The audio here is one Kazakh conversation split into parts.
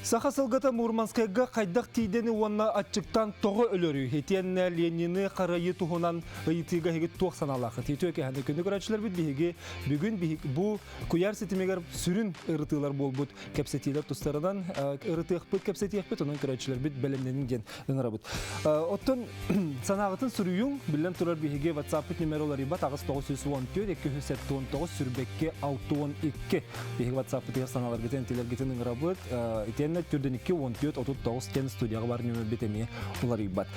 Сахасылгата Мурманскайга кайдак тийдени уанна ачыктан тоғы өлөрү. Хетенне Ленины карайы тухунан ыйтыга хегит туақ саналақы. Тетөке ханды күнді көрәтшілер бүт бігеге бүгін бұ куяр сетімегер сүрін ырытылар болбут. Кәпсетилер тұстарынан ырытық бүт, кәпсетиек бүт, оның көрәтшілер бүт бәлемненің ден ұнара бұт. Оттан санағытын сүрүйің білен тұрар бігеге WhatsApp бүт нөмеролар ибат ағыз 914 219 сүрбекке 612 бігеге WhatsApp бүт саналар гетен телер гетен ұнара бұт. Түрден 2-14-39 кен студияға бар нөмір бетеме олар ибат.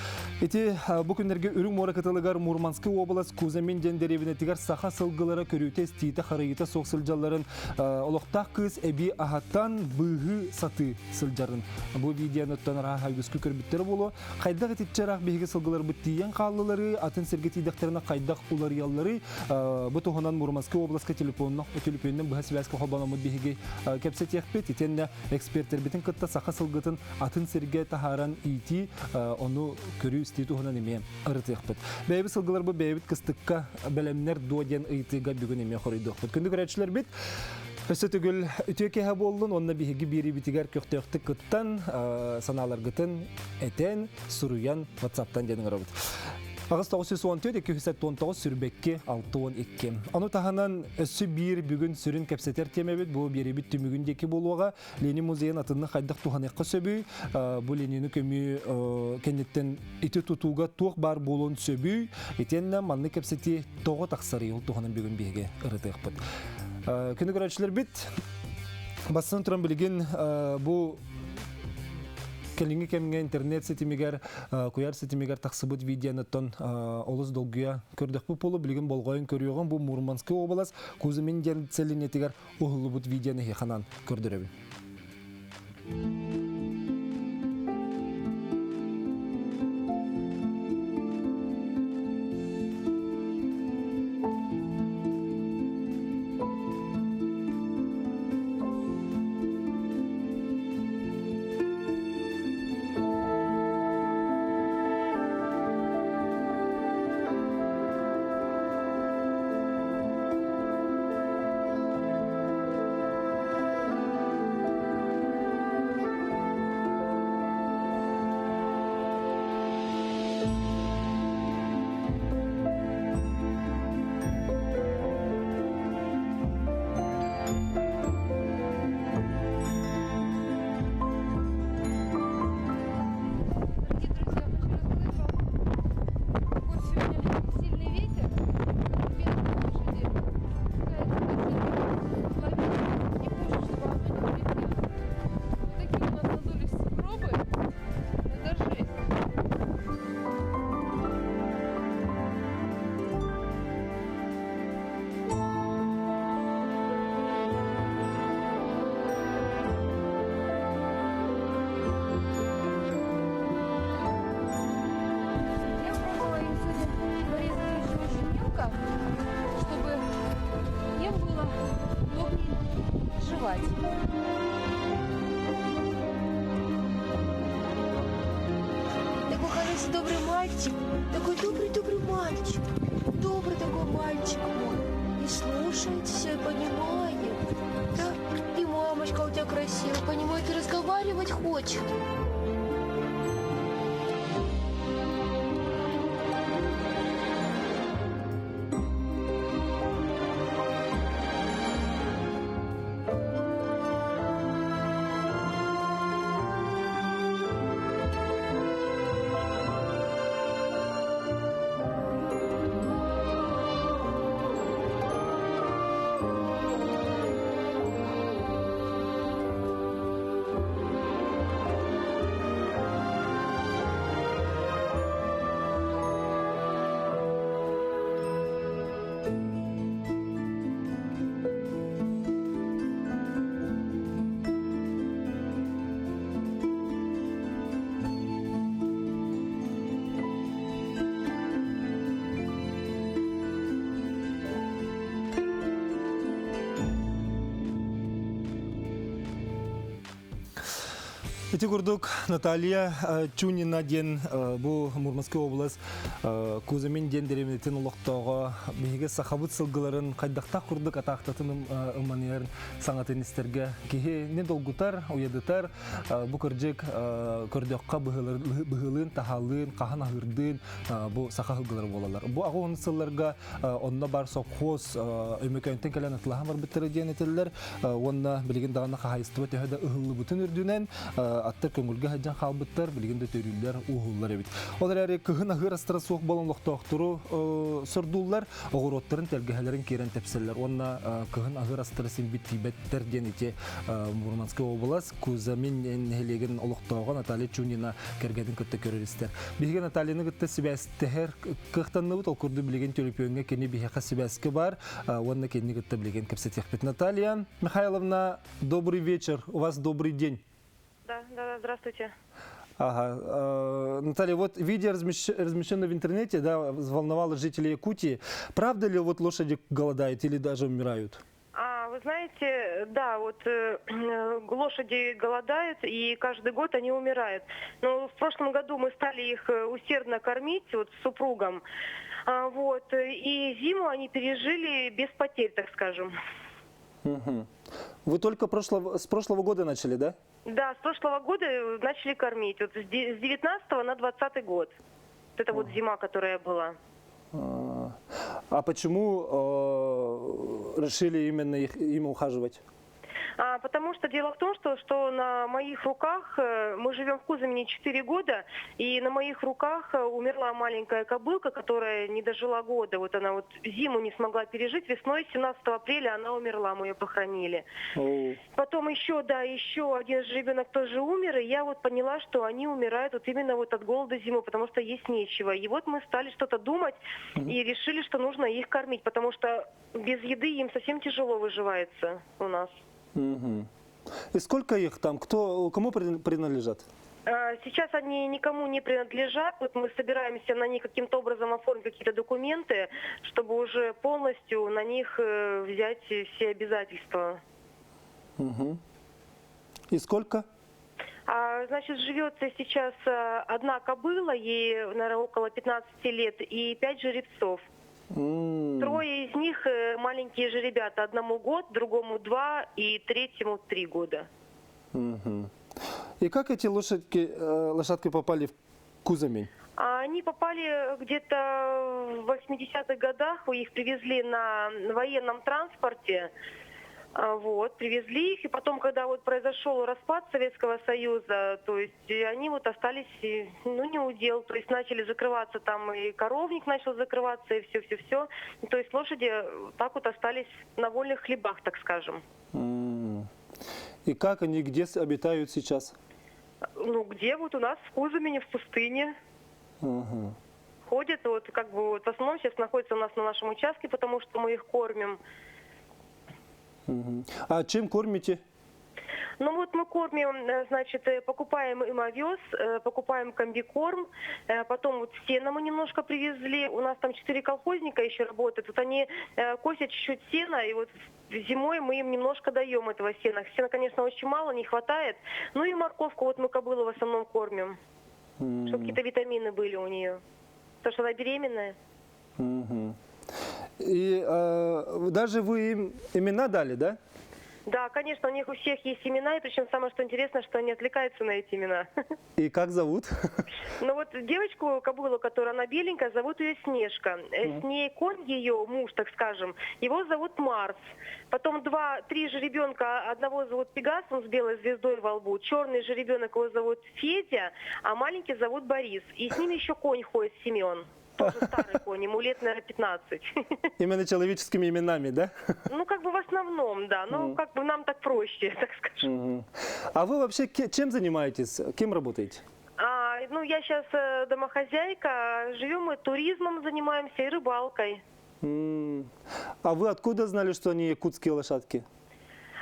Эти бұл күндерге үрің мора каталыгар Мурманский область Кузамин дендеревіне тігер саха сылғылары көрітес тиіті қарайыта соқ сылжаларын олықтақ кыз әбі ағаттан бұғы саты сылжарын. Бұл видеоны тұтаныр хайгүскі көрбіттері болу. Қайдақ ететчарақ бейгі сылғылар бұттиен қалылары, атын сәрге тейдіқтеріні қайдақ олар яллары бұл тұғынан Мурманский областқа телефонынан бұға связка қолбанамыд бейгі кәпсет еқпет, етенне эксперттер бітін кытта сақа сылғытын атын серге тахаран ити оны көрі істейту ғынан еме ұрыты еқпет. Бәйбі сылғылар бұл бәйбіт кыстыққа бәлемнер дуаден ұйтыға бүгін еме қорайды еқпет. Күнді көрәтшілер бет өсі түгіл үтеке болын, онына бейгі бері бітігер көқтеуқті күттан саналар ғытын әтен сұруян WhatsApp-тан денің ұрабыд. Ағыз 914-219 сүрбекке 612. Оны тағанан өсі бір бүгін сүрін кәпсетер темебет, бұл бері бит түмігіндекі болуға Ленин музейін атынны қайдақ туғанеққа сөбүй, бұл Ленині көмі кәнеттен еті тұтуға туық бар болуын сөбүй, етенна манны кәпсеті тоғы тақсары ол туғанын бүгін беге ұрыты еқпіт. Күні көрәтшілер бит, басын тұран білген бұл Келинги кемге интернет сетимигер, куяр сетимигер тақсыбыт видеоныттан олыз долгуя көрдік бұл полу білген болғайын көріоған бұл Мурманский область Кузамин дерцелінетігер ұғылы бұт видеоны хеқанан көрдіребі. Такой хороший, добрый мальчик. Такой добрый мальчик. Добрый такой мальчик мой. И слушает все, понимает. Да? И мамочка у тебя красивая, понимает, и разговаривать хочет. Эти курдук Наталья Чунина ден бу Мурманская область кузамин ден дереметин улуктоого биге сахабыт сылгыларын кайдакта курдук атактатын ыманер саңатын истерге кихи не долгутар уядытар бу кыржык көрдөкка быһылын тахалын кахан ахырдын бу саха сылгылары болалар. Бу агон сылларга онна бар совхоз өмөкөнтен келен атлахамар биттер ден этелер онна билген дагана кахайстыба төһөдө ыһыллы бутун үрдүнен аттар көңүлгө хаҗан халбыттар билгенде төрүлләр уһуллар бит. Олар әре кыһын ахыр астра сук болонлыктоктуру сырдуллар огороттарын тергеһләрен керен тепселләр. Онна кыһын ахыр астра симбит тибеттер денете Мурманская область кузамин нелеген олуктогон Наталья Чунина кергедин көттө көрөристер. Биген Натальяны гытты сибәстер кыхтанны бут окурду билген төлөпөнгө кени бихака сибәске бар. Онна кени гытты билген кепсетех бит. Наталья Михайловна, добрый вечер. У вас добрый день. Да, здравствуйте. Ага. Наталья, вот видео размещенное в интернете, да, взволновало жителей Якутии. Правда ли вот лошади голодают или даже умирают? Вы знаете, да, вот лошади голодают, и каждый год они умирают. Но в прошлом году мы стали их усердно кормить вот с супругом. Вот, и зиму они пережили без потерь, так скажем. Угу. Вы только с прошлого года начали, да? Да, с прошлого года начали кормить. Вот с 19 на 20 год. Это вот зима, которая была. А почему решили именно им ухаживать? Потому что дело в том, что на моих руках, мы живем в Кузамине 4 года, и на моих руках умерла маленькая кобылка, которая не дожила года. Вот она вот зиму не смогла пережить, весной 17 апреля она умерла, мы ее похоронили. Потом еще один ребенок тоже умер, и я вот поняла, что они умирают вот именно вот от голода зимой, потому что есть нечего. И вот мы стали что-то думать и решили, что нужно их кормить, потому что без еды им совсем тяжело выживается у нас. Угу. И сколько их там? Кому принадлежат? Сейчас они никому не принадлежат. Вот мы собираемся на них каким-то образом оформить какие-то документы, чтобы уже полностью на них взять все обязательства. Угу. И сколько? Значит, живет сейчас одна кобыла, ей, наверное, около 15 лет, и 5 жеребцов. Трое из них маленькие же ребята. Одному год, другому 2 и третьему 3 года. И как эти лошадки попали в Кузамень? Они попали где-то в 80-х годах. Их привезли на военном транспорте. Вот, привезли их, и потом, когда вот произошел распад Советского Союза, то есть они вот остались, не удел, то есть начали закрываться там, и коровник начал закрываться, и все. То есть лошади так вот остались на вольных хлебах, так скажем. И как они, где обитают сейчас? Где вот у нас в Кузамине, в пустыне. Ходят, вот как бы вот в основном сейчас находятся у нас на нашем участке, потому что мы их кормим. А чем кормите? Вот мы кормим, значит, покупаем им овес, покупаем комбикорм, потом вот сено мы немножко привезли, у нас там 4 колхозника еще работают, вот они косят чуть-чуть сена, и вот зимой мы им немножко даем этого сена. Сена, конечно, очень мало, не хватает, и морковку вот мы кобылу в основном кормим, чтобы какие-то витамины были у нее, потому что она беременная. И даже вы им имена дали, да? Да, конечно, у них у всех есть имена, и причем самое что интересно, что они отвлекаются на эти имена. И как зовут? Вот девочку, кобылу, которая она беленькая, зовут ее Снежка. С ней конь ее, муж, так скажем, его зовут Марс. Потом 3 жеребенка, одного зовут Пегас, он с белой звездой во лбу. Черный жеребенок его зовут Федя, а маленький зовут Борис. И с ними еще конь ходит, Семен. Тоже старый конь, ему лет, наверное, 15. Именно человеческими именами, да? Как бы в основном, да. Как бы нам так проще, так скажем. А вы вообще чем занимаетесь? Кем работаете? Я сейчас домохозяйка. Живем мы туризмом, занимаемся и рыбалкой. А вы откуда знали, что они якутские лошадки?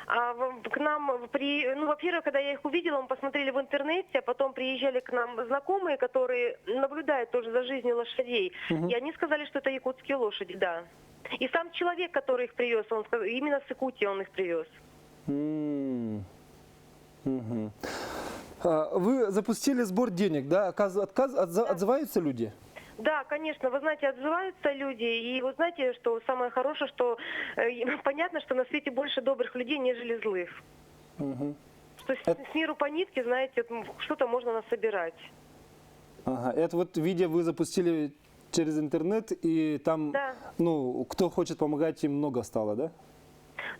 К нам, во-первых, когда я их увидела, мы посмотрели в интернете, а потом приезжали к нам знакомые, которые наблюдают тоже за жизнью лошадей. И они сказали, что это якутские лошади, да. И сам человек, который их привез, он сказал, именно с Якутии он их привез. Вы запустили сбор денег, да? Отзываются люди? Да, конечно, вы знаете, отзываются люди, и вы знаете, что самое хорошее, что понятно, что на свете больше добрых людей, нежели злых. Что с миру по нитке, знаете, что-то можно насобирать. Ага, это вот видео вы запустили через интернет, и там, Да. ну, кто хочет помогать, им много стало, да?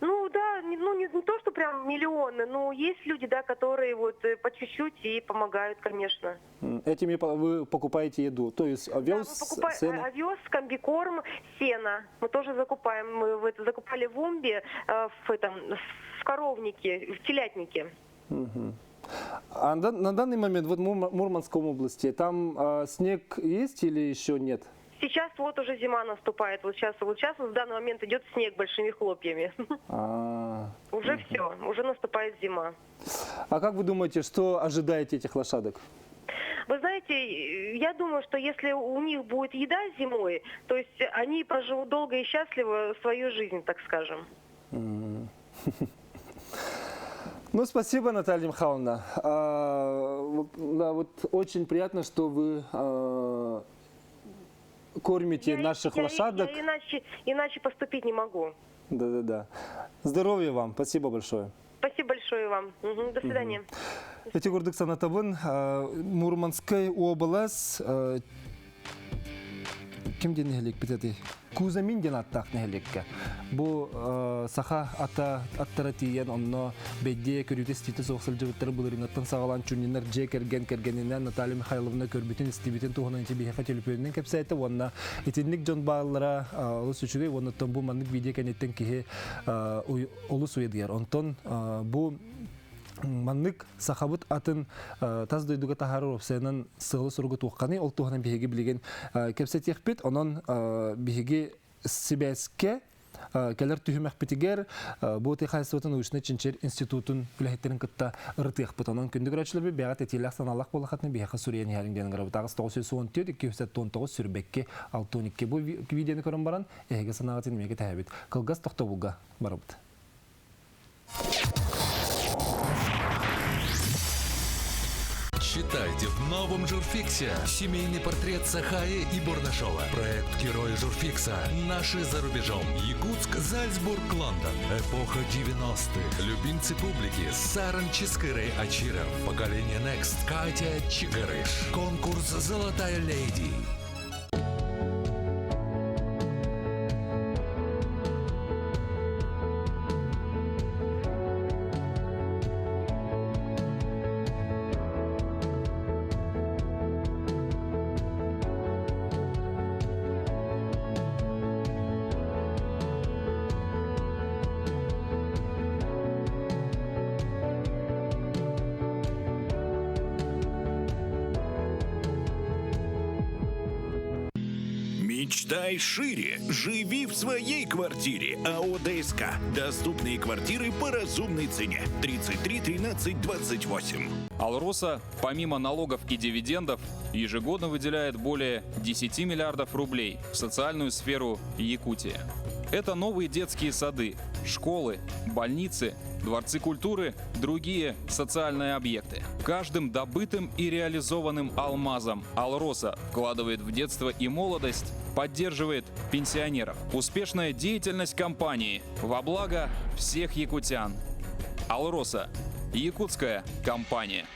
Ну да, не то, что прям миллионы, но есть люди, да, которые вот по чуть-чуть и помогают, конечно. Этими вы покупаете еду, то есть овес, Да, мы покупаем сено? овес, комбикорм, сено. Мы тоже закупаем. Мы закупали в Умбе, в коровнике, в телятнике. А на данный момент вот в Мурманской области там снег есть или еще нет? Сейчас вот уже зима наступает. Вот сейчас в данный момент идет снег большими хлопьями. Уже все, уже наступает зима. А как вы думаете, что ожидаете этих лошадок? Вы знаете, я думаю, что если у них будет еда зимой, то есть они проживут долго и счастливо свою жизнь, так скажем. Ну, спасибо, Наталья Михайловна. Да, вот очень приятно, что вы кормите наших лошадок. Я иначе поступить не могу. Да. Здоровья вам. Спасибо большое. Спасибо большое вам. До свидания. Эти гордык санатабын Мурманской область кем ден нехелек битети? Кузамин ден аттақ нехелекке. Бу саха аттара тиен онно бедде көрүтө стити соқсыл жыбыттары булырыңаттан сағалан чүннер же кергенинен Наталья Михайловна көрбүтүн стибитин туһунан тибиха телефонунан кепсайты онна итинник жон баалара олус үчүгө оннотон бу маннык видео кенеттен кихи олус уйдыгар. Онтон бу маннык сахабыт атын таз дойдуга тахары опсенан сылы суругу туққаны ол туғанан биһиги билеген кепсетиехпит онон биһиги сибэске келер түһүмәк битигер бу техайсытын уушны чинчер институтун билехтерин кытта ыртыехпит онон күндүк рачылы бягат этилах саналак болахатны биһака суриян ярин грабы тагыс 910 219 сүрбекке 62 бу видеоны көрөн баран эге санагатын меге тәбит кылгас тохтобуга барыбыт. Читайте в новом Журфиксе семейный портрет Сахаи и Бурдашова. Проект «Герои Журфикса». Наши за рубежом. Якутск, Зальцбург, Лондон. Эпоха 90-х. Любимцы публики. Саран Чискырей Ачиров. Поколение Next. Катя Чигарыш. Конкурс «Золотая леди». Мечтай шире. Живи в своей квартире. АО ДСК. Доступные квартиры по разумной цене. 33 13 28. Алроса, помимо налогов и дивидендов, ежегодно выделяет более 10 миллиардов рублей в социальную сферу Якутии. Это новые детские сады, школы, больницы, дворцы культуры, другие социальные объекты. Каждым добытым и реализованным алмазом Алроса вкладывает в детство и молодость, поддерживает пенсионеров. Успешная деятельность компании во благо всех якутян. Алроса. Якутская компания.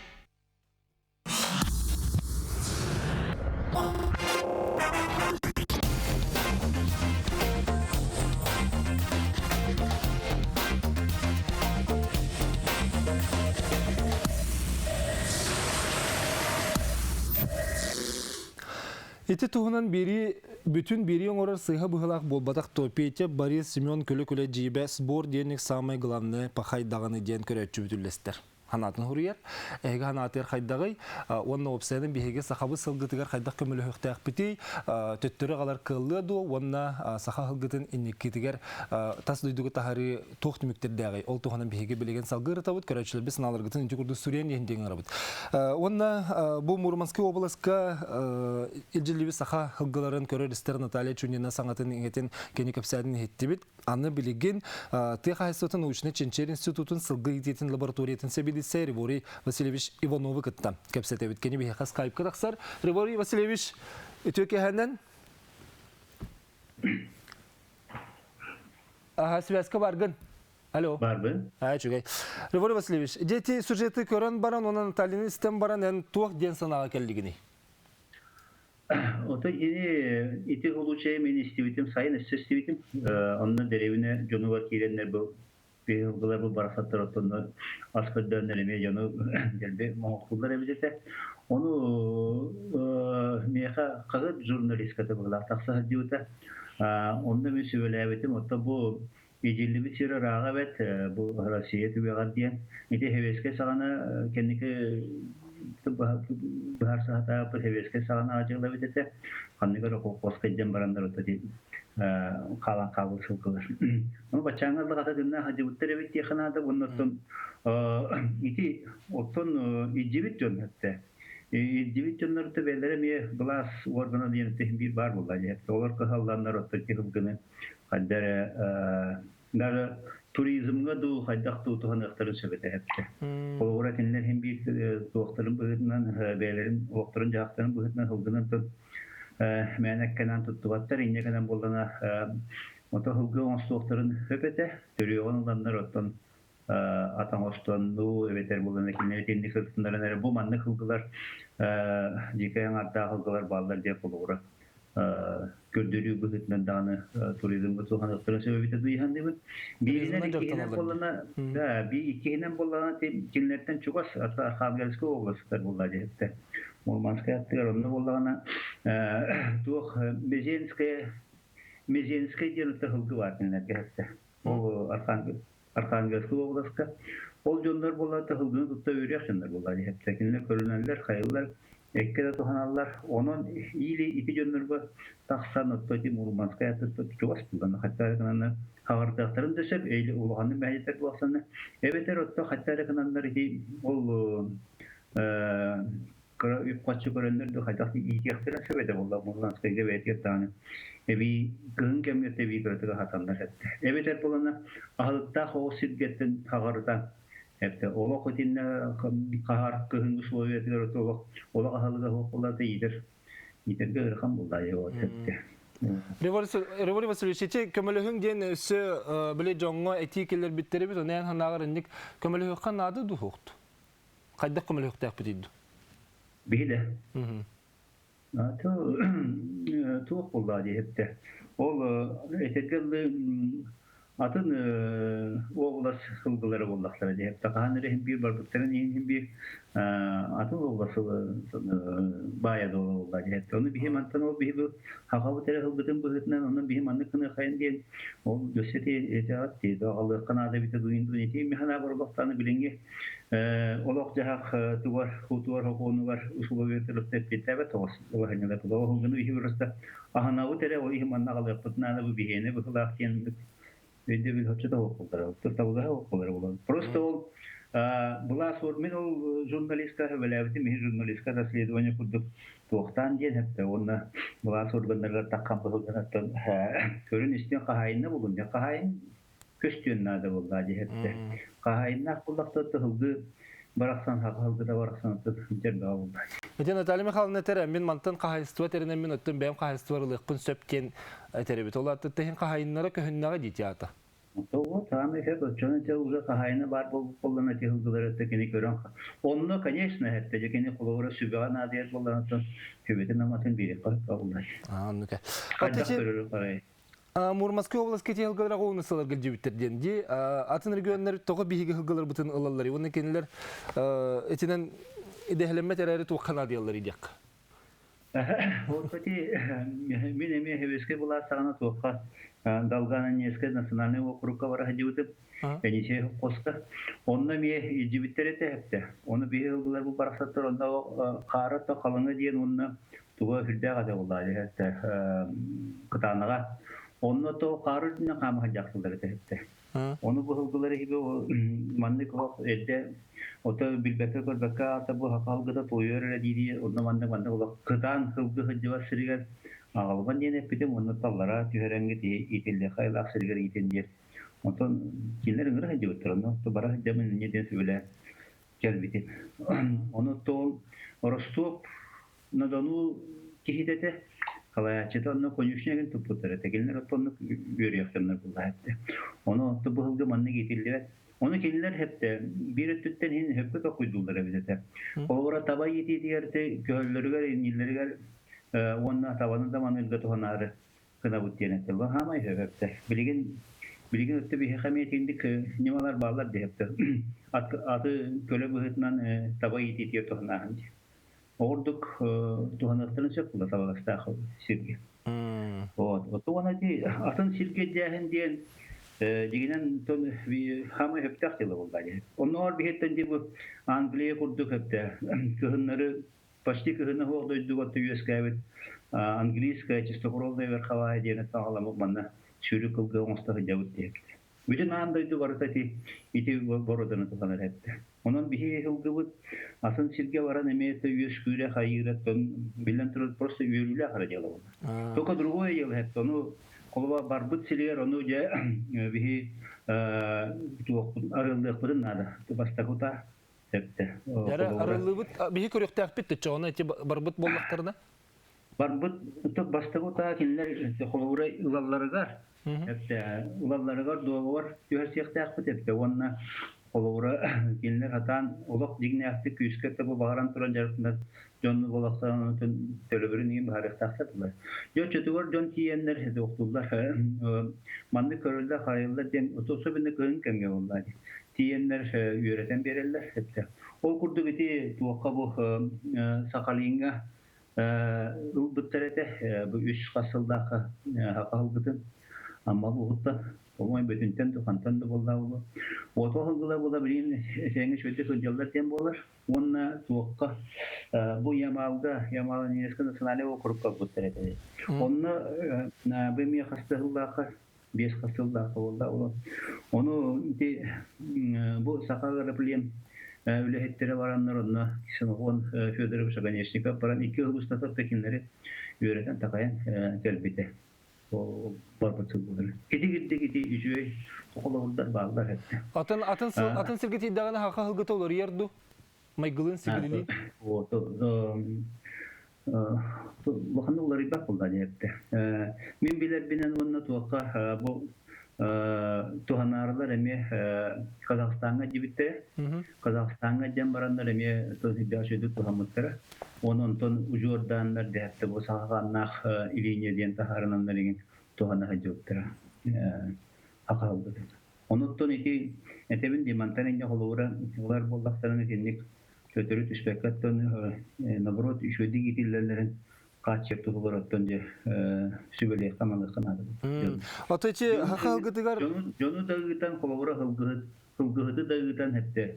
Ити туһунан бүтүн бери оңорор сыйха быһылах болбатах топейте Борис Семен көлө жибе сбор денег самый главное пахайдаганы ден көрөчү бүтүллестер. Ханатын хурьер, эге ханатер хайдагы, онна опсенин биһиге сахабы сылгытыгар хайдак көмөлө хөктәк бити, төттөрө галар кыллы ду, онна саха хылгытын инникитигер тас дойдугы тахары тохт мүктөрдәгы, ол туханан биһиге билеген салгыры табыт, көрөчлөр бис наларгытын интигурду сүрен енден арабыт. Онна бу Мурманский областка илжилиби саха хылгыларын көрөристер Наталья Чунина саңатын иңетен кени кепсәдин хеттибит, аны билеген техайсотын учны Ченчер институтун сылгы итетін лабораториятын себеди Алиса Григорий Васильевич Ивановы кытта. Кепсете өткені бейхе скайп кытақсар. Григорий Васильевич, өтөке хәнен? Связка баргын. Алло. Барбы. Чугай. Григорий Васильевич, дети сюжеты көрін баран, онан Натальяны істен баран, ән туақ ден санаға келдігіне. Ото yeni iti oluçaya men istivitim sayın istivitim onun derevine jonuva kirenler bu bir bu barasatlar otunda asker dönerime jonu geldi mahkullar evlete onu meha kağıt jurnalist katı taksa diyorta onda mesele evetim otta bu ecilli bir sıra rağbet bu Rusya'ya tübeğat diyen iti heveske sana kendiki bahar sahata per heveske sana acılı bitete kanıgara koskaydan baranlar otadi kalan kalısı kılır. Onu başangırlı kata dinle hadi uttere bitti yakınada bunun iti otun icibit jönette. Icibit jönlerde belere mi glass organa diyen bir bar bulacak. Olar kahallanlar otaki hılgını haddere dar turizmga du haddak tutuhan aktarı sebete hepsi. Olarak hem bir doktorun bugünden beylerin doktorun cevaplarının bugünden hılgının tut menekkenen tuttuvatlar innekenen bolana ota hılgı ons doktorun höpete törüyor olanlar ottan atan ostan du eveter bolana kinleri tenlik hılgınların bu manlık hılgılar dikayan hatta hılgılar bağlar diye olarak gördüğü bugünden dağını turizmga tutuhan aktarı sebete duyhan değil mi? Birine ikihinen bolana bir ikihinen bolana kinlerden çok az hatta Kavgalski olasılar bolacak hepte. Murmanskaya attılar onu bolana tuğ Mezenskaya diye hılgı var kinlerge hepte. O Arkangelski olaska ol jonlar bolata hılgını tutta öğreyenler bolacak hepte. Kinler körünenler, hayırlar ekkede tuhanallar onun iyili iki jonlarga taksan ottoti Murmanskaya attılar çok az bulana hatta kananlar havardaktарын дөсөп эйле улганын мәҗитер булсаны эбетер отто хаттары каналлар ди ол юккачы көрөннөр дө хатак ийгектер себеде булла Мурманскайга бетер таны эби гын кемете би көрөтө хатандар этти эбетер булана ахылтта хоосидгеттен хагарда эпте ола котинне кахар кыһын условиятер отто ола ахылга хокулаты идер идерге ырхан булда эпте Григорий Васильевич, көмөлөһүң ден өсө биле жоңго этикелер биттери бит, онан ханагырындык көмөлөһүкка нады духукт. Кайда көмөлөһүктә битиди? Биле. Тух булды хепте. Ол этекелли атын облас хылгылары булдыклар деп таганы bir бардыктарын эң bir атын обласы бая доллар деп. Оны бихем антан ол бихи хагабы тере хылгытын быгытынан оны бихем аны кына кайын ден. Ол göseti etaat dedi. Аллах канада бите дуйынды нети механа барлыктаны биленге олок жак туар хутуар хокону бар условиятыр деп битебе тос. Ол ханада туло хылгыны бихи раста аханау тере ол бихем аннагалы путнаны бу бихене бу хылактен Önce bir hoca da okulları, tırtavuzlar okulları olan. Просто ол была мен ол журналистка беләбите, мен журналистка расследование курдук. Тоқтан ден хәтта онна была органнарга таккан булган көрүн истен кахайны булган. Кахайын көстөннәдә булды ди хәтта. Кахайыннак булдыкта тылды бараксан хакылды да бараксан жердә булды. Эден Наталья Михайловна тере мен мантан кахайство теренен мен оттон бем кахайстворлы кын сөпкен теребит. Олар тетен кахайыннары көһүннәгә дитята. То тамы хәп чөнчә уже кахайны бар булган тегылдылар текене көрән. Онны, конечно, хәтта җекене кулыгы сүбән адият булган сон көбетен наматын биреп калды. Аннука. Ата Мурманская область кети хылгылар гоунысылар гилҗибиттерден ди. Атын регионнар тогы биһиге хылгылар бутын ылаллар. Уны кенелер этинен идехлемме терәре туқана дияллар идек. Вот эти минеме хевеске була сагана туқка далганын неске национальный округка бара хадиутып эниче коска онна ме ижибиттерете хепте оны бигылар бу барасаттар онда карата калыңы диен онна туга хирдага да булды хепте кытанага онно то карытына кама хажактылар хепте оны бухылдылары хибе манны кох эдде ото билбекке көрбекке ата бу хакалгыда тоюр диди онна манны ола кытан хылгы хыжыва сиригер агалган дене питем онно таллара түйрәңге ди ителле хайлак сиригер итендер онтон кинлер ингер хыжыва турно то бара хыжамын неден сөйле gelbiti. Onu to Rostov na Donu kihidete kalayatçıda onu konuşuyorken tuputları tegelinler onu görüyorlar bunlar hep. Onu to bu hılgı manne getirdiler. Onu kendiler hep de bir tütten hep de koydular bize. Ora taba yedi diyerte köyleriler inileriler onun tavanında manılga tohanarı kına butiyene de var ama hep de bilgin öte bir hakamet indik nimalar bağlar de hep de adı köle bıhıtnan taba yedi diyor tohanarı. Orduk tohanarını çok kula tabakasta sirgi. O tohana di atın sirgi diyen diyen Diginen ton vi hama hep tahtıyla oldu. Onlar bir hetten de bu Angliya kurduk hep de. Kıhınları başlı kıhını oldu vatı yüz kayıt. Anglis kayıt stokrol da ver havaya diye sağlamak bana sürü kılgı onsta hıcavut diye. Bütün andaydı var tati iti borodana tutanır hep de. Onun bir hılgı asın sirge varan emeyete yüz küre hayırat ton bilen turul prosta yürüyle haracalı oldu. Toka другое yıl hep onu Kolva barbut siliyer onu je bihi arıldık budun nada. Basta kuta hepte. Yara arıldık bihi körük takpit çoğuna eti barbut bollaklarına. Barbut to basta kuta kinler kolvura ulalları gar. Hepte ulalları gar doğu var. Diğer takpit hepte. Onna kolvura kinler hatan ulak digne aktif küskette bu bağıran turan jarısında John Bolaksan televizyonun iyi bir tahtalar. Yo çetuvar John Kiyenler hede oktular. Mandı körülde hayırlar den otosu binde kırın kemge onlar. Kiyenler yöreten bererler hepte. O kurdu biti tuakka bu sakalinga butterete bu üç kasıldaki hakal butun. Ama bu hutta Olmay bütünten tukantan da bolda oldu. O tohumlar bu da bilin şeyin şöyle hıcallar tem bolar. Onna tuakka bu yamalın yeskini sınale o kurup kaputterete. Onna bemi hastalıklar beş hastalıklar oldu. Onu bu sakalara bilen öyle hettere varanlar onunla sınıfın şöyle bir şaganyeşlik paran iki Ağustos'ta tekinleri yöreten takayan gelbite. O barbatu budur. Gidi üçüye okullar bağlar hep. Atın sirgeti iddiağına haka hılgıta olur yerdu. Maygılın sirgili. O bakın onları bak buldu hep. Min bilir binen onunla tuakka bu tuhanarlar emi Kazakistan'a gibitte. Kazakistan'a jambaranlar emi tohidya şöyle tuhamutlara. Onun ton ucurdanlar dehte bu sahanlar ilinye diyen taharananların tuhana hacıptara. Akalıdır. Onun ton iki etebin dimantanenya holura olar bollaklarını dinlik kötürü tüşbekat ton nabrot şöyle gitillerlerin kaçıp tuğlar atınca sübeli kamalı kanadı. Ataçı haka hılgıtıgar. Jonu dağıtan holura hılgıdı dağıtan hepte.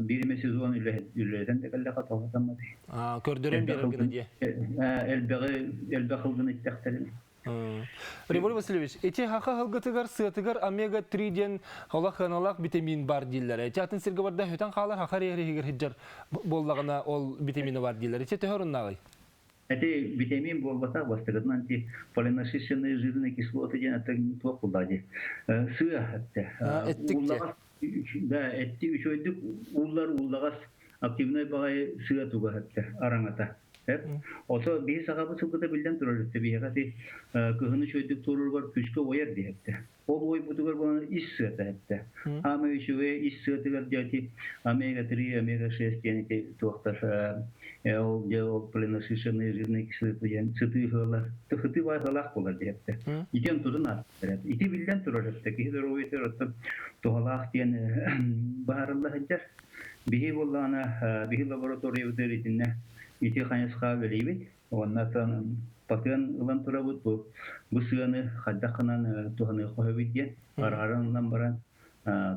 Bir sezon üleden de kalle katılamadı. Kördüren bir örgüne diye. Elbe hılgını istekterin. Rivol Vasilyevich, eti haka hılgıtıgar sığıtıgar omega-3 diyen hala kanalak vitamin var diller. Eti atın sirge barda höten kalar haka rehir hiccar bollağına ol vitamini var diller. Eti töhörün nağay? Eti vitamin bolbata bastırıdın anti polinasisyenli жирные кислоты diyen atın tuğ kulladı. Sığ hatta. Ettikçe. Da etti üç öydük ullağas aktivne bağay sığ tuğ hatta aranata. Hep. Oto bir sakabı sıkıda bilden durur. Bir yakati kıhını şöydük turur var küçük oyar diye hepte. O boy butugar bana iş sığıta hepte. Ama üçüve iş sığıtıgar diyati omega-3, omega-6 yani ki tuğaktar o polinasisyenli жирные кислоты yani sıtı hırlar. Tıhıtı var halak olar diye hepte. İten tudun artık. İti bilden durur hepte. Kihler o yeter otur. Tuhalak diyen baharallah hıccar. Bihi bollağına bihi laboratoriya öderitine İti kaynaşka veriyip, ondan patron ulan turabut bu sığanı haddakınan tuhanı koyabilir diye aralarından baran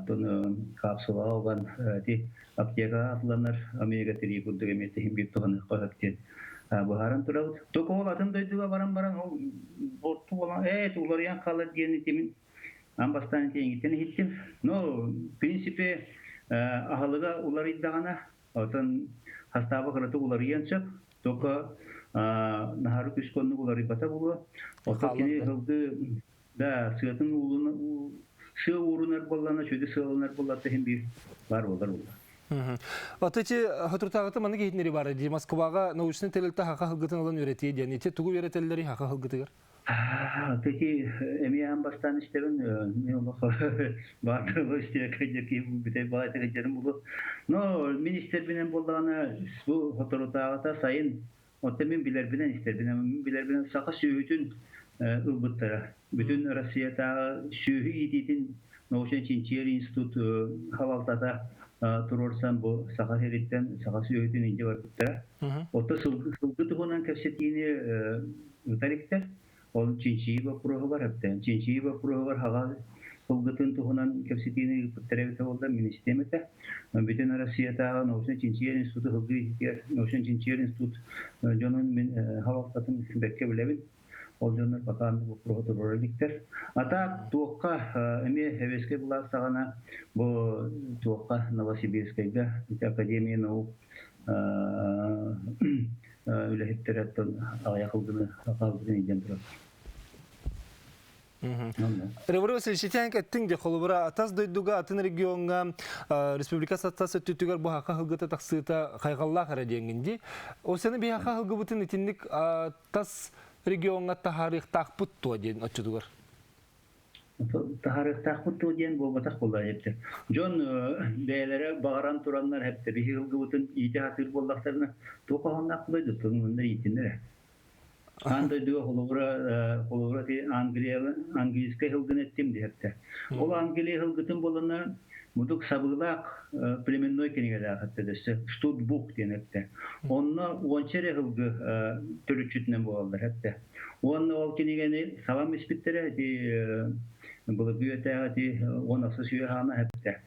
tonu kapsula olan di apteka atlanlar omega-3 kudu emeti bir tuhanı koyabilir. Baharan turabut. Toko atın duyduğu baran bortu olan ular yan kalır diye nitimin ambastan diye gittiğini hittim. No prinsipi ahalıga ular iddiağına atın hastava karatu uları yancak, toka naharu küskonu uları bata bulu, oto kini hıldı da sığatın uğrunar bollana, şöyle sığalınar bollata hem bir var olar. Отечи хатуртагыты маны кейтнери бар ди Москвага научный телелте хака хылгытын алан үйрәтие диян. Ите тугу үйрәтелләри хака хылгытыгар. Peki emeğen baştan işlerin ne olur vardır işte ki bir de bazı şeylerin bu. No minister binen bolağına bu fotoğrafta sayın otemin bilir binen ister binen saka sühütün ılbıttara. Bütün Rusya'da sühü ididin Noşen Çinçiyer İnstitut havaltada turursan bu saka heritten saka sühütün ince vardıttara. Ota sılgıtı konan kefsettiğini tarikter. Ol Çinçiyi vapuru var hepten. Çinçiyi vapuru var hava Bulgatın tuhunan kefsitini terevite oldu ministemete. Bütün Rusya'da Noşen Çinçiyer İnstitutu hılgı ihtiyar Noşen Çinçiyer İnstitut John'un havalatın bekke bilevin. Olcanlar bakanlığı vapuru tururlikler. Ata tuğka emi heveske bulak sağana bu tuğka Novosibirsk'da Akademiya Nauk öyle hep tereddüt ayakıldığını idem durar. Революция Васильевич, аттың де холбара атас дойдуга атын регионга республика саттасы түтүгөр бу хака хылгыта таксыта кайгалла кара деңинди. О сені бе хака хылгыбытын итинник тас регионга тарих такпут то ден очудугар. Tarih takput diyen bu batak kolay hepsi. John beylere bağıran turanlar hepsi bir hılgıvıtın iyiti hatır bollaklarına tokahannak kolaydı tunumunda iyitinlere. Anda diyor holuvra ki Angilizke hılgın ettim diye hepsi. O Angiliz hılgıtın bolana muduk sabıglak plemennoy kenigede hattedesi. Studbuk diyen hepsi. Onunla onçere hılgı türüçütünden boğallar hepsi. Onunla ol kenigeni salam ispittere bu büyüte ona sözü hana hepte.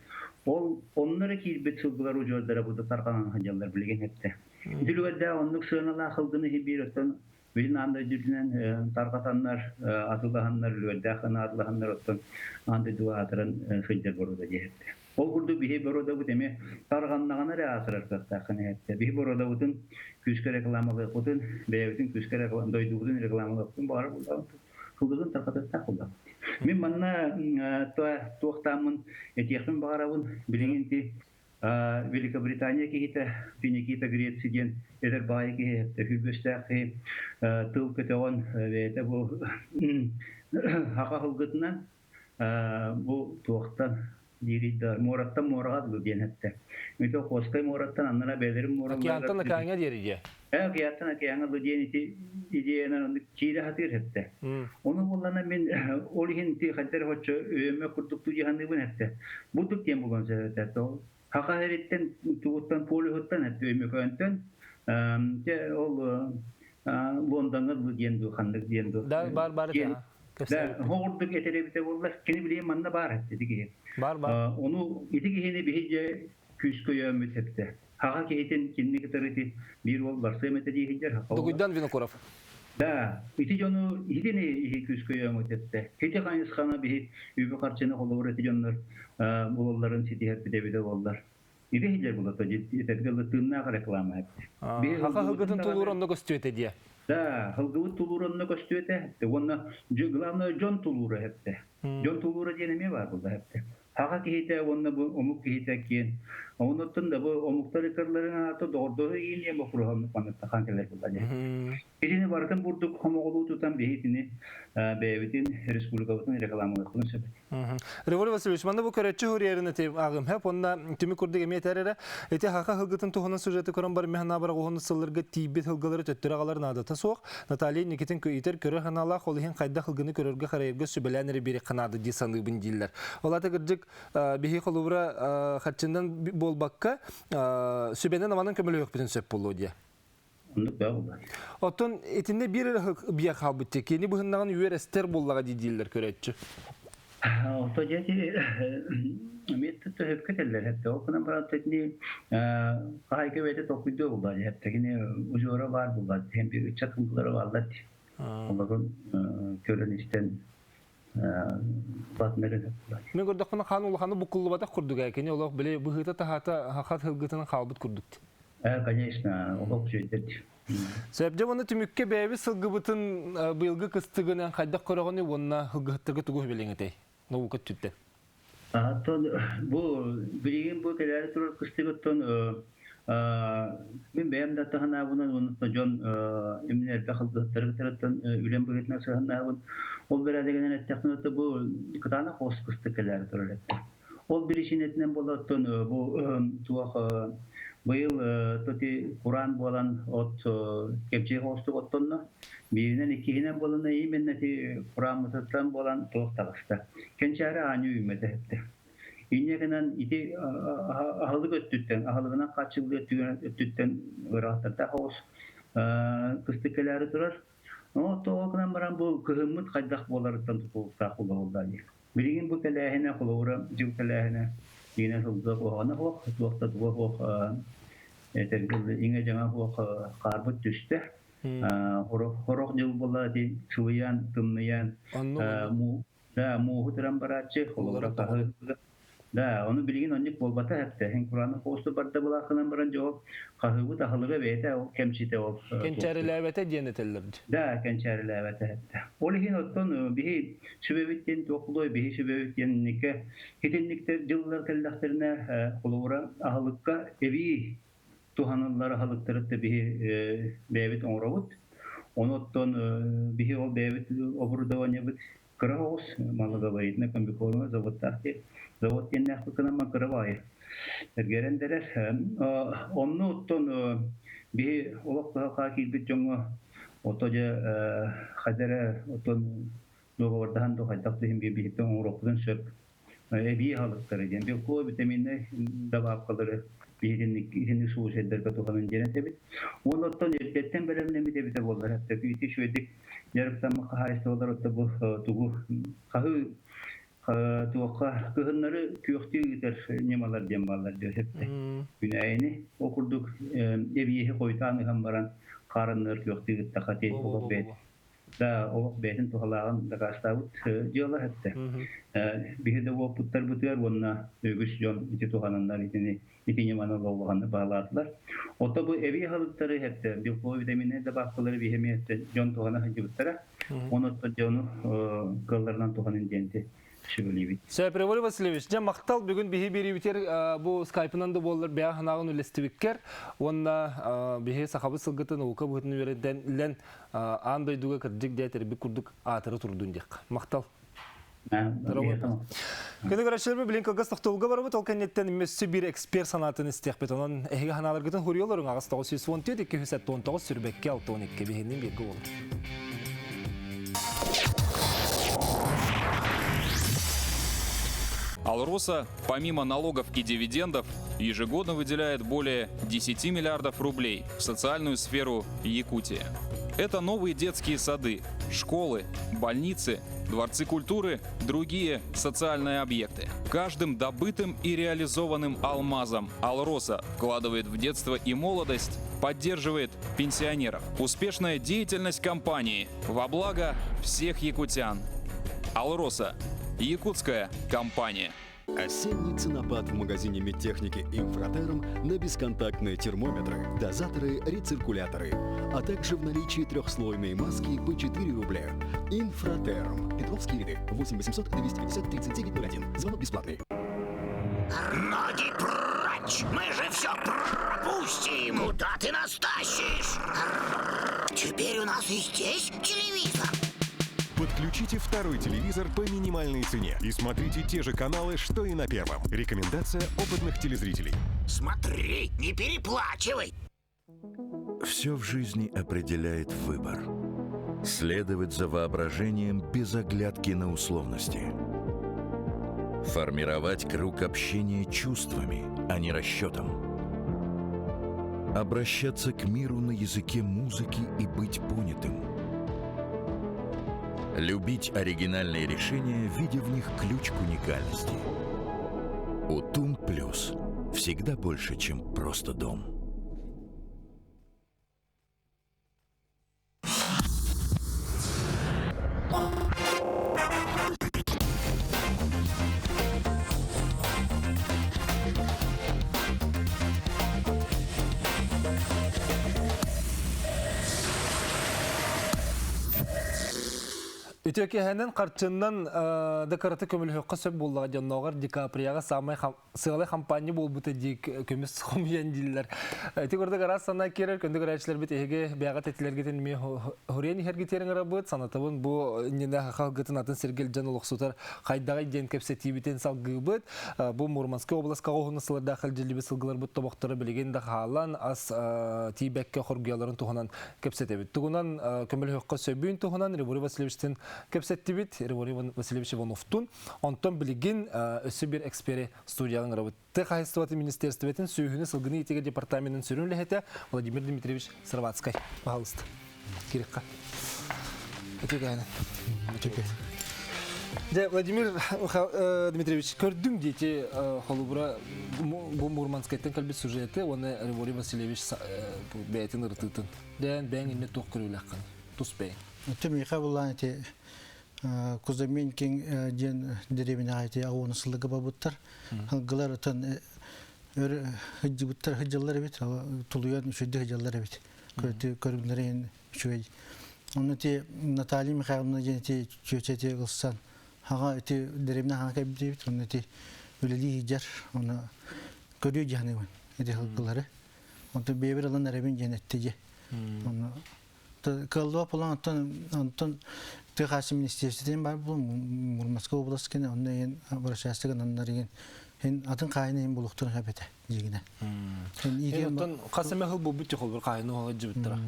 Onları ki bir çılgılar ucuzlara burada tarkanan hacalar bilgen hepte. Dilverde onluk sığınalar hıldığını hibirötten bir anda cüzünen tarkatanlar atılahanlar lüverde atılahanlar ottan anda dua atıran hıccar burada hepte. O burada bir burada bu deme tarkanlağına reasırar kattakını hepte. Bir burada budun küske reklamalı budun beyevdin küske reklam doyduğun reklamalı budun bari burada hıldığın tarkatırsak burada. Мен манна туохтамын этехтен багаравын билингенти Великобритания кихите Финикита Грецияден эдер бай кихе хүбөстәхи тыл кетегон вете бу хака хылгытынан бу туохтан диридер мораттан морагат бу денетте. Мето коскай мораттан аннара белерим морагат. Киянтан каңа дерие. Kıyatına kıyana bu diyenin çiğde hatır hepte. Onu kullanan ben olihin ti hatter hoçça öğme kurduk tu cihanı bu hepte. Bulduk diyen bu konser o. Haka heritten tuğuttan poli hottan hepte öğme köyünden. Ce ol London'a bu diyen du handık diyen du. Da bar ya. Da horduk etelebite ollar. Kini bileyim manna bar hepte diki. Bar. Onu iti gihini bihice küskö öğmet hepte. Haka kehiten kinni keteriti bir ol varsaymet diye hiccer haka. Duguydan Vinokurov. Da, iti jonu hitini ihi küsküye mutette. Hiti kayıs kana bihi übü karçını olur iti jonlar bulurların siti hep de bollar. İti hiccer bulat ciddi tedgirli tınna reklama hep. Haka hılgıtın tulur onda göstüyete diye. Da, hılgıvı tulur onda göstüyete. Ona glavna John tuluru hep de. John tuluru diye ne var burada hep de. Haka kihite onda bu omuk kihite kiyen. Onutun da bu omukları kırlarına atı doğru yine bu programı kanıtta kankeler kullanıyor. Birini varken burada homogolu tutan bir hitini bevetin Respublika'nın reklamını kullanıyor. Revolver Vasilyevich, manda bu köretçi hürriyerine teyim ağım hep onda tümü kurduk emeyeterere eti haka hılgıtın tuğunun süreti kuran bar mehna bara qoğunu sılırgı tibet hılgıları töttürü ağaların adata soğuk. Nataliya Nikitin köyiter körü hanala qolihin qayda hılgını körörgü qarayırgı sübelenleri biri qanadı diye sandığı bin diller. Olata gırcık bihi qolubura xatçından bol bakka sübenden amanın kömülü yok bütün söp bolu diye. Otun etinde bir biya qabıttı ki ni bu hından üyer ester bollaga diller köretçi. Otoceti metto hep keteller hep o kana bara tekni kayke vete tokuydu buldu hep tekni ujora var buldu hem bir çakımları vardı. Onların körünüşten batmere de. Ne gördük bana kanulhanı bu kullu bata kurduk ekeni olaq bile bu hıta tahata hakat hılgıtını qabıt kurduk. Конечно, o şeydir. Sebep onu tümükke bebi sılgıbıtın bıyılgı kıstığından qayda qorağını onna hılgıttıgı tuğu bilingetey. Novukat tütte. Аттон бу билген бу келер турар кыстыгыттон мен бәйәм дә тахана бунан онытта жон имнер бахылдыктырыттан үлем бөгетнә сыгыннабын. Ол бер дигән әттәкнәтә бу кытана хос кысты келер турар. Ол билишинетнән болаттон бу туак быйыл тоти Куран болан от кепче хосты оттонна биринен икинен болана именно ти Куран мутаттан болан токтагыста. Кенчәре аню үмәдәтте. Иннегенен ити ахылык өттүттен, ахылыгына качылды өттүттен ырахтарда хос кыстыкеләре турар. О тоогынан баран бу кыһыммыт кайдак боларыттан тутулукта кулуулда. Билген бу келәһенә кулура, жыл келәһенә Yine hızlı oğana hok, tuğakta tuğak inge жаңа hok karbut düştü. Horok yıl bola di çuyan, tımlayan, muğu tıran baratçı, olarak kahı. Da, onu bilgin oncuk bolbata hepte. Hen Kur'an'ın postu barda bulakınan baran cevap kahıbı da halıga beyte o kemçite o. Kençeri levete diyenetellerdi. Da, kençeri levete hepte. Olihin otton bihi sübevitten tokluy, bihi sübevitten nike. Hitinlikte yıllar kellahterine kuluvura ahılıkka evi tuhanılları halıktırıp da bihi beyvit onravut. Onotton bihi o beyvit oburda oynayıp kıravuz. Malıga bayitne kambikoruna zavuttarki. Zavut yennek kınama kıravayı. Ergerendeler. Onu otton bihi olakta kakilbit jongu otoca hadere otton doğuvardahan do haydaklıhim bihi ton onravutun söp. Evi halıkları diyen. Bir koy vitaminle davapkaları birinlik suğuş eder katoğanın cennet ebit. Onotton erketten bölümlemi de bite bollar. Hatta ki iti şöydik yarıktanma kahariste olar otta bu tuğu kahı tuğaqa kıhınları köktü gider nemalar demmalar diyor hepte. Güneyini okurduk eviyehi koytanı hem varan karınlar köktü gitti kati oğuk beyt. Da oğuk beytin tuğalağın da kastavut diyorlar hepte. Bir de o puttar butuyor onunla ögüş jon iti tuğanınlar iti nemalar oğuğanı bağladılar. Otta bu evi halıkları hepte. Bir koy vitamine de baktıları bir hemiyette jon tuğanı hacı buttara. Onu da jonu kıllarından tuğanın centi. Сәпіреволі Васильевич, жа мақтал бүгін бігі бері бітер бұл скайпынан да болыр бәя ханағын үлестібіккер. Онна бігі сақабы сылғытын ұлқа бұғытын вереден андай дуға кірдік дәйтері бір күрдік атыры тұрдың дек. Мақтал. Күні көрәшілер білін қылғыз тұқтылғы бар бұд, ол кәнеттен мәсі бір эксперт санатын істек бет. Онан әйгі ханалар күтін хұриоларын ағыстағы 219 сүрбәкке 612 бігінен бергі olur. Алроса, помимо налогов и дивидендов, ежегодно выделяет более 10 миллиардов рублей в социальную сферу Якутии. Это новые детские сады, школы, больницы, дворцы культуры, другие социальные объекты. Каждым добытым и реализованным алмазом Алроса вкладывает в детство и молодость, поддерживает пенсионеров. Успешная деятельность компании во благо всех якутян. Алроса. Якутская компания. Осенний ценопад в магазине медтехники «Инфратерм» на бесконтактные термометры, дозаторы, рециркуляторы, а также в наличии трехслойные маски по 4 рубля. «Инфратерм». Петровские ряды. 8 800 250 3901. Звонок бесплатный. Ноги прочь! Мы же все пропустим! Куда ты нас тащишь? Теперь у нас и здесь телевизор. Подключите второй телевизор по минимальной цене и смотрите те же каналы, что и на первом. Рекомендация опытных телезрителей. Смотри, не переплачивай! Все в жизни определяет выбор. Следовать за воображением без оглядки на условности. Формировать круг общения чувствами, а не расчетом. Обращаться к миру на языке музыки и быть понятым. Любить оригинальные решения, видя в них ключ к уникальности. УТУН Плюс. Всегда больше, чем просто дом. Үтөкеһенен карчыннан декораты көмөлһөккө сөп буллага жанногар Дикаприяга самай сыгылы компания болбута дик көмөс хомьян диллер. Тигорда гарас сана керер көндө гарачлар бит эге бяга тетилергетен ме хорен хергетерин арабыт санатабын бу инде халгытын атын Сергел Жанулуксутар кайдага ден кепсетибитен салгыбыт. Бу Мурманская областка огынысыларда халжилби сылгылар бут тобоктары билеген да халан ас тибекке хоргияларын туханан кепсетебит. Тугунан көмөлһөккө сөбүн туханан Григорий Васильевичтен кепсеттибит Григорий Васильевич Ивановтун онтон билген өсү бир экспери студияның работы хайстываты министерствотен сүйүнү сылгыны итеге департаментин сүрүн лехете Владимир Дмитриевич Сарватскай. Пожалуйста. Кирикка. Этегайна. Да, Владимир Дмитриевич, көрдүң дейти холубура бу Мурманскайттан калбит сюжеты, оны Григорий Васильевич бәйтин ыртытын. Дән бәң инне тук көрүләккан. Туспай. Тумиха булан эти кузамин кен ден деревина эти агонсылыгы бабыттар. Хангылар атан өр хыҗбыттар хыҗаллар бит, тулуян үчүдө хыҗаллар бит. Көрүнләрен үчүй. Оны те Наталья Михайловна женти чөчете гылсан. Хага эти деревина хага бит, оны те үлели хиҗар, оны көрү жаны. Эти хыгылары. Оны бебер алан ребин женеттеге. Оны Калдуа полан антон Техас министерствотен бар бул Мурманская областыкene онда ен врачастыгын аннарыгын ен атын кайны булуктун хабете жигине. Ентон касамахыл бу бит холбур кайны ого жибиттара.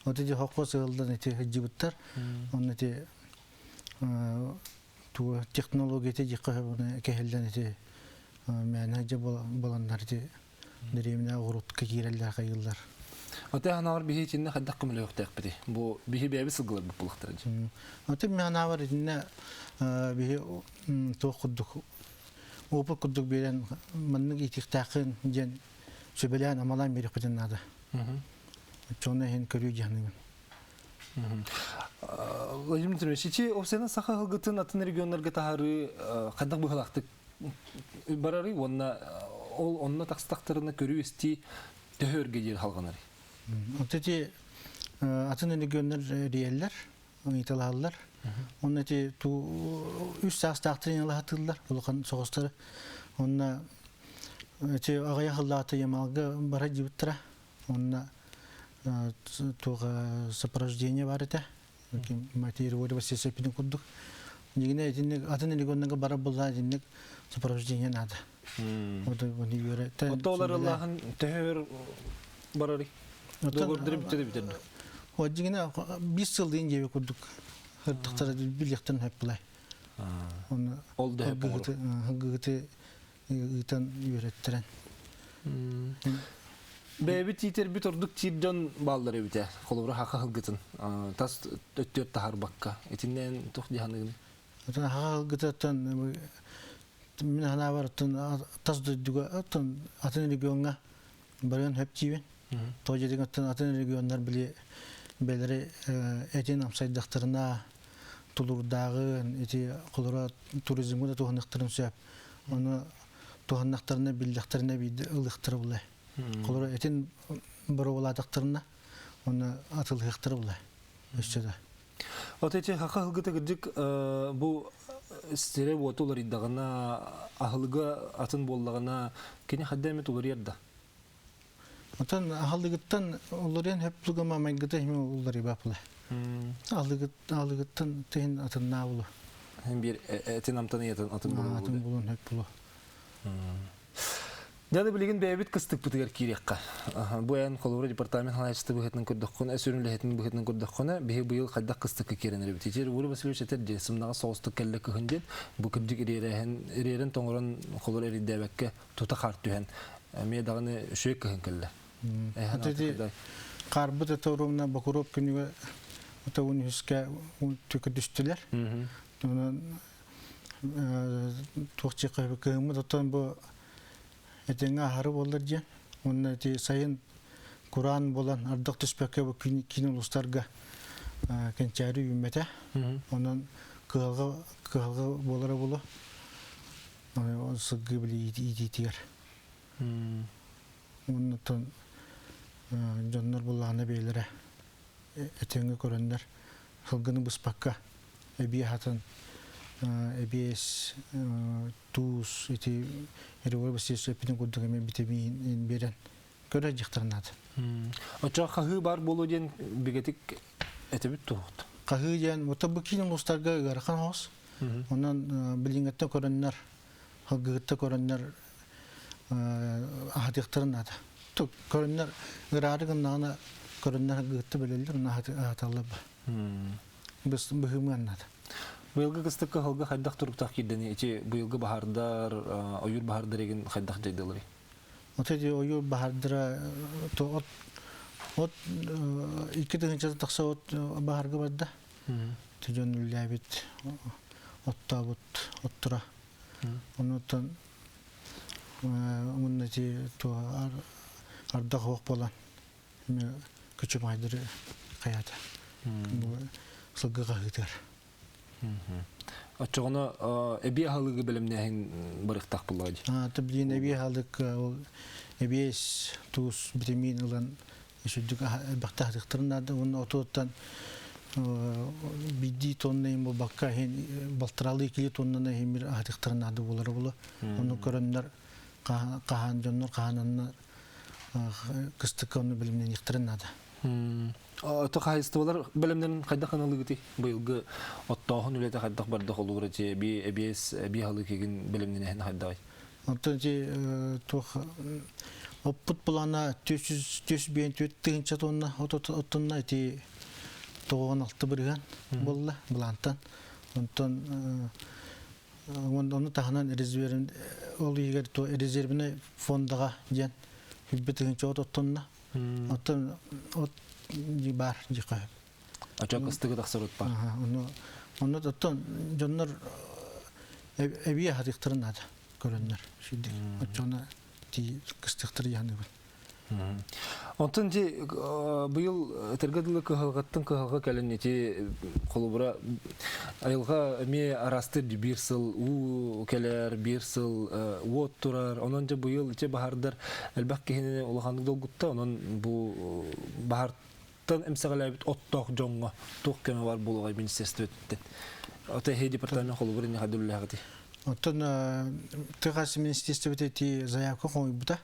Оти же хоккос ылдан эти жибиттар. Онда те ту технологияте жиккабыны кехелден эти мәне же боландар те деревня урут киреллер кайылдар. Ота ханавар бихи чинне хаддак кымлы yoktaq бити. Бу бихи бәби сылгылар бу булактыр. Ота ханавар инне бихи тоқуддук. Опа куддук берен маннык итиктакын жен сөбелән амалан берип кетен нада. Чоны хен көрү жанын. Владимир Дмитриевич, опсена саха хылгытын атын регионнарга тахары хаддак бу халактык барары онна такстактарына көрү исти төһөргө жер халганары. Оти атын регионнар реаллар, италалар. Оны те ту 3 саат тактырын алатылар, улкан согустары. Онна те агая хыллаты ямалга бара жибиттара. Онна туга сопровождение бар эте. Матери вори васесепин куддук. Нигине атын регионнарга бара булла динек сопровождение надо. Ода вони göre. Отолар Аллахын төһөр барары. Догордырып битерди. Оҗигине 5 жыл дейин жебе курдук. Хыртыктар билектен хеп булай. Оны Олды хеп булды. Гыты итан үйрөттөрөн. Беби титер бит ордук тирдон балдары бите. Колубра хака хылгытын. Тас өттөт тахар бакка. Этинен тух жаһаныгын. Ата хака гытаттан мен ана бартын тас дөдүгө атын регионга барган хеп жибен. Тоже деген атын региондар белери этин амсайдактарына тулурдагы эти колора туризмге да туханактарын сөп. Аны туханактарына билдактарына бийди ылыктырып булай. Колора этин бировладактарына аны атылыктырып булай. Өчөдө. Отече хака хылгыты гыжык бу стере отулар иддагына ахылга атын боллагына кене хаддамет улар ярда. Atan ahlıgıttan oluryan hep plugama maygıta himi olları bapla. Ahlıgıttan tehin atın navulu. Hem bir etin amtanı yatan atın bulun. Atın bulun hep bulu. Dada bilgin bebit kıstık bıtıgar kiriyakka. Bu yan kolubra departament halayçıtı bu hetinin köddükkuna, esürünlü hetinin bu hetinin köddükkuna, bihi bu yıl kaddak kıstık kirenleri biticer. Ulu Vasilyevich eter jesımnağa soğustuk kelle kıhıncen, bu küddük eriren toңуран kolur eriddebekke tuta kart tühen. Meye dağını şöyle kıhın kelle. Atedi karbı da torumna bakurup günüge otavun hüske tükü düştüler. Ona tuğçı kıhımı tutan bu etenge aharı bollar diye. Onun eti sayın Kur'an bolan ardak tüspekke bu kin uluslarga kençari ümmete. Onun kıhalga bolara bolu. O sıgı bile itiyer. Onun ton jonlar bullağına beylere etenge körenler hılgını bıspakka эбиятын эбиэс туз эти революция эпидем кудугами витамин берен көрө жыктырнат. Оча хахы бар болу ден бигетик этебит тугут. Хахы ден мутабыкин устарга гархан хос. Онан билингетте көрөннөр хагытта көрөннөр ахатыктырнат. Тук көрөннөр гырарыгын нана көрөннөр хагытта белелер на аталып. Без быгымнат. Быйылгы кыстыкка халга хайдах туруктак кидени эти быйылгы баһардар, оюр баһардар деген хайдах жайдылары. Отеди оюр баһардыра то от икиден чата такса от баһарга барда. Тижон үлябит оттабут оттура. Онотон муннати то арда хок болан. Күчү майдыры каята. Бу сылгыга хытар. Очоғына әбе халығы білімнәйін барықтақ бұлады? Таблин әбе халық әбес туыс витамин ұлан үшілдік бақтақтықтырынады. Оны отуыттан бидді тоннайын бұл баққа балтыралы 2 тоннаны емір ақтықтырынады болары болы. Оны көрінлер қаған жонлар қағананлар кыстыққа оны білімнен ектірінады. Аты қайыстывалар білімнен қайда қаналы күті? Бұйылғы оттауын үлеті қайдақ бардық олуғыр әте әбе халы кеген білімнен әйін қайдағай? Аты оппыт бұлана 300-400 тонна оттонна әте 96 бірген болла бұлантан. Оны тағынан резервіне фондаға ден хүлбетігінші оттонна. Оттон бар жиқай. Ача кыстыгы тақсыр отпа. Оны оттон жоннор әбие хатықтырынады көріннер. Очона кыстықтыр яны бұл. Онтын де бұйыл тергеділі кығалғаттың кығалға кәлін ете қолыбыра айылға әме арастыр бір сыл, у кәлер бір сыл, уот тұрар. Онын де бұйыл ете бағардар әлбәк кехеніне олғанды долгутта, онын бұл бағарттан әмсіғалайбет оттоқ жоңға тоқ кәме бар болуға министерство өттен. Ота хей департамент қолыбыр не қадылы ағыды. Оттон тыгасы министерство эти заявка қой бұта.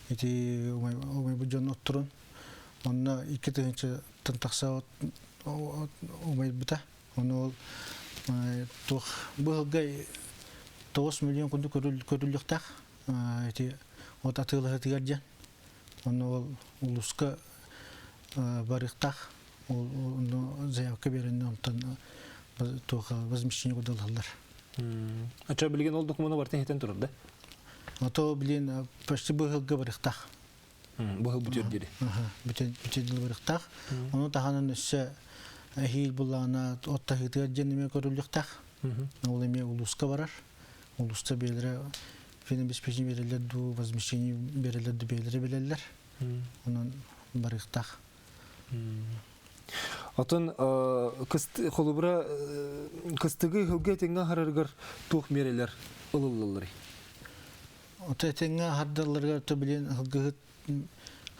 Эти омай бұджан оттырын. Онна 2-тігінші тынтақса омай бұта. Оны ол бұғылғай 9 миллион күнді көріліктақ. От атылығы тігерден. Оны ол ұлысқа барықтақ. Заявка берінен возмещение құдалалар. Ача білген ол документу бартын хетен тұрыр, да? Ото білген почти бұғылға барықтақ. Бұғыл бүтер деді? Бүтерділ барықтақ. Оны тағанын өсі әхейл бұлағына отта хетігер женеме көріліктақ. Ол еме ұлысқа барар. Ұлыста белері финобеспечение берелерді, возмещение берелерді белері белелер. Онын барықтақ. Атын қолыбыра кыстығы хылға теңға харарғар туқ мерелер ұлылылары? Ота теңға хардаларға өті білен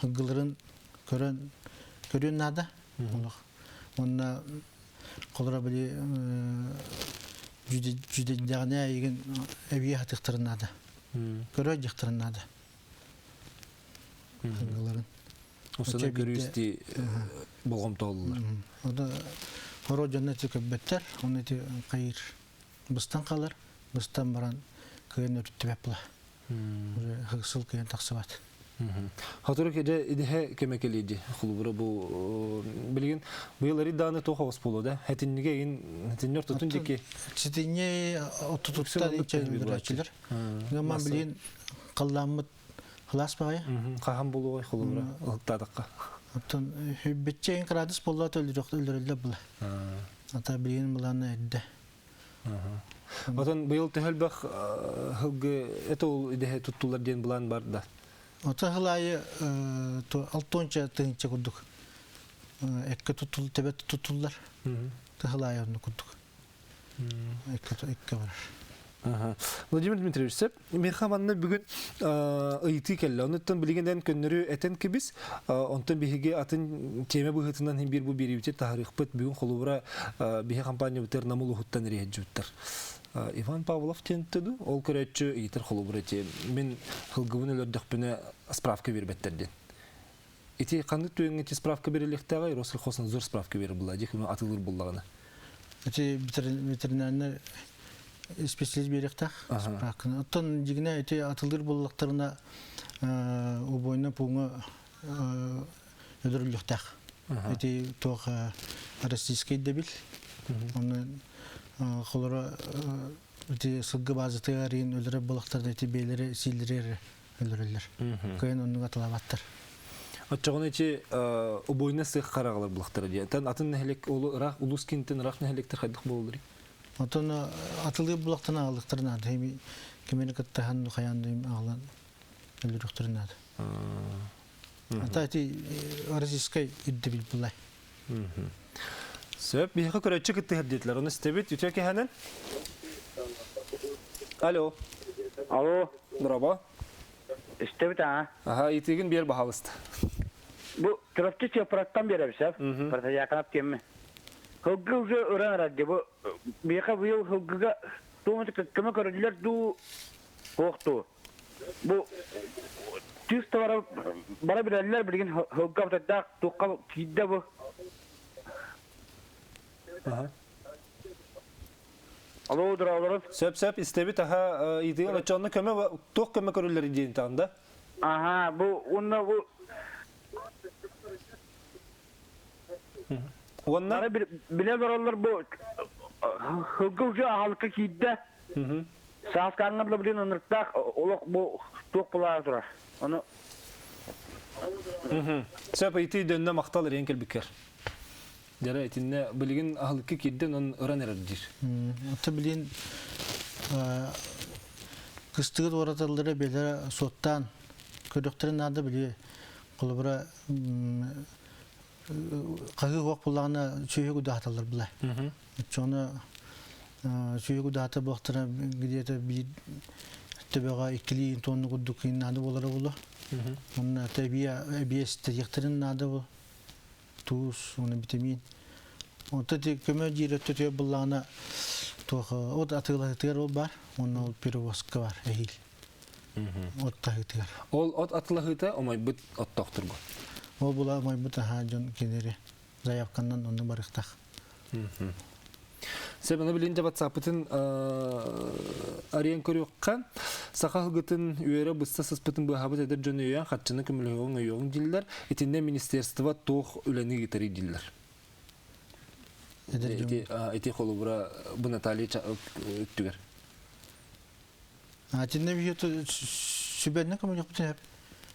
хылғыларын көрін нада. Онна қолыра біле жүдедіғіне еген әбие хатықтырын нада. Көрі жықтырын нада. Хылғыларын. Осыны көрісті болғым тоғылылар. Ода хоро жаннаты көббеттер, оны қайыр бұстан қалар, бұстан баран күйен өртті бәпіла. Хығысыл күйен тақсы бат. Хатыры кеде идеhe кемекелейді құлыбыры бұл білген. Бұйылары даны тоға ос болу да? Хәтінніге ең хәтіннер тұтын деке? Хәтінне отутуттан ечен білдірәчілер. Гаман білген қалламыт Хлас бағай? Қаған болу ғой құлыбыра, ұлықтадыққа. Оттан хүббетчен қырадыс болуат өлдірілді бұла. Ата білген бұланы әдді. Оттан бұйыл түхіл бақ ғылғы әті ол идеге тұттулар ден бұлан бар да? Оттан ғылайы 6-10 тыңынча күрдік. Әкке тәбәті тұттулар. Ғылайы оны күрдік. Әкке барар. Владимир Дмитриевич, мен хаманны бүгін ыйты келі. Оныттан білгенден көннөрі әтен кебіз, онтан бігеге атын теме бұғытынан хем бір бұл беребітер тахарық бұт бүгін қолуыра біге компания бұтер намыл ұғыттан рейд жүттір. Иван Павлов тенттіду, ол көрәтші ыйтыр қолуыра те. Мен хылғывын өлірдік бұны справка бербеттерден. Эти қанды түйінгі те справка береліктіға, Россельхозна зор справка беріп бұла, дек атылыр бұллағына. Эти ветеринарный специалист беректах справканы. Оттон дигне эти атылыр боллактарына убойна пуңа өдөрүлүктах. Эти тох российский дебил. Оны холора эти сылгы базыты арин өдөрө боллактарда эти бейлери силдирер өдөрүлөр. Кайын онуга талабаттар. Отчағын эти убойна сых қарағалар бұлақтары де. Тан атын нәхелек улус кенттен рақ нәхелектер қайдық болдыр? Отон атылы булактан алыктырын ады. Хеми кемерекатта ханну хаянды ағлан өлүрүктөрүн ады. Ата эти российский иддебил булай. Сөп, бейхі көрәтші кітті хәрдетлер. Оны стебет, үтеке хәнен? Алло. Алло. Браво. Стебет, а? Ага, итеген бер бағалысты. Bu trafik çöpraktan beri bir şey. Parça yakınap kemme. Hıggı ucu öğrenirdi. Bu bir yıl hıggıga doğumcuk kime körücüler du korktu. Bu tüs tavara bana bir eller bilgin hıgga da tukka kidde bu. Alo duralarız. Söp istebit aha itigen açanlı köme tok köme körüleri diyen tanda. Aha bu onunla bu Onlar bile varlar bu hıggıcı halka kidde. Saat kangarla bilin onurtak olak bu toplar durar. Onu Söp iti dönne maktalar enkel biker. Dere etinne bilgin halka kidden on öğrenirdir. Ata bilin kıstığı oratalları belere sottan ködöktörün adı biliyor. Kolubura Қағы қоқ бұлағына сүйегі дағаталар бұлай. Çoğunu сүйегі дағаты бұлақтыра где-то bir төбеға 2 тонны құдды қиын ады болары бұлы. Оның әбиес тәтектерін ады бұл. Туыз, оны витамин. Оты көмі жері төте бұлағына от атығылығытығар ол бар. Оның ол перевозка бар, әйіл. От тағытығар. Ол от атылығыта, омай бұт от тоқтырғы. Ол була май бута хаҗон кенере заявканнан онны барыктак. Себені білін жабат сапытын ариен көріққан, сақа ғытын үйері бұста сыспытын бұхабыт әдір жөні үйен, қатшыны көміліғын үйен дилдер, етінде министерства тоқ үләні гитари дилдер. Эти қолы бұра бұна тали өттігер. Атинне бүйеті сүбәнне көмілік бұтын әп.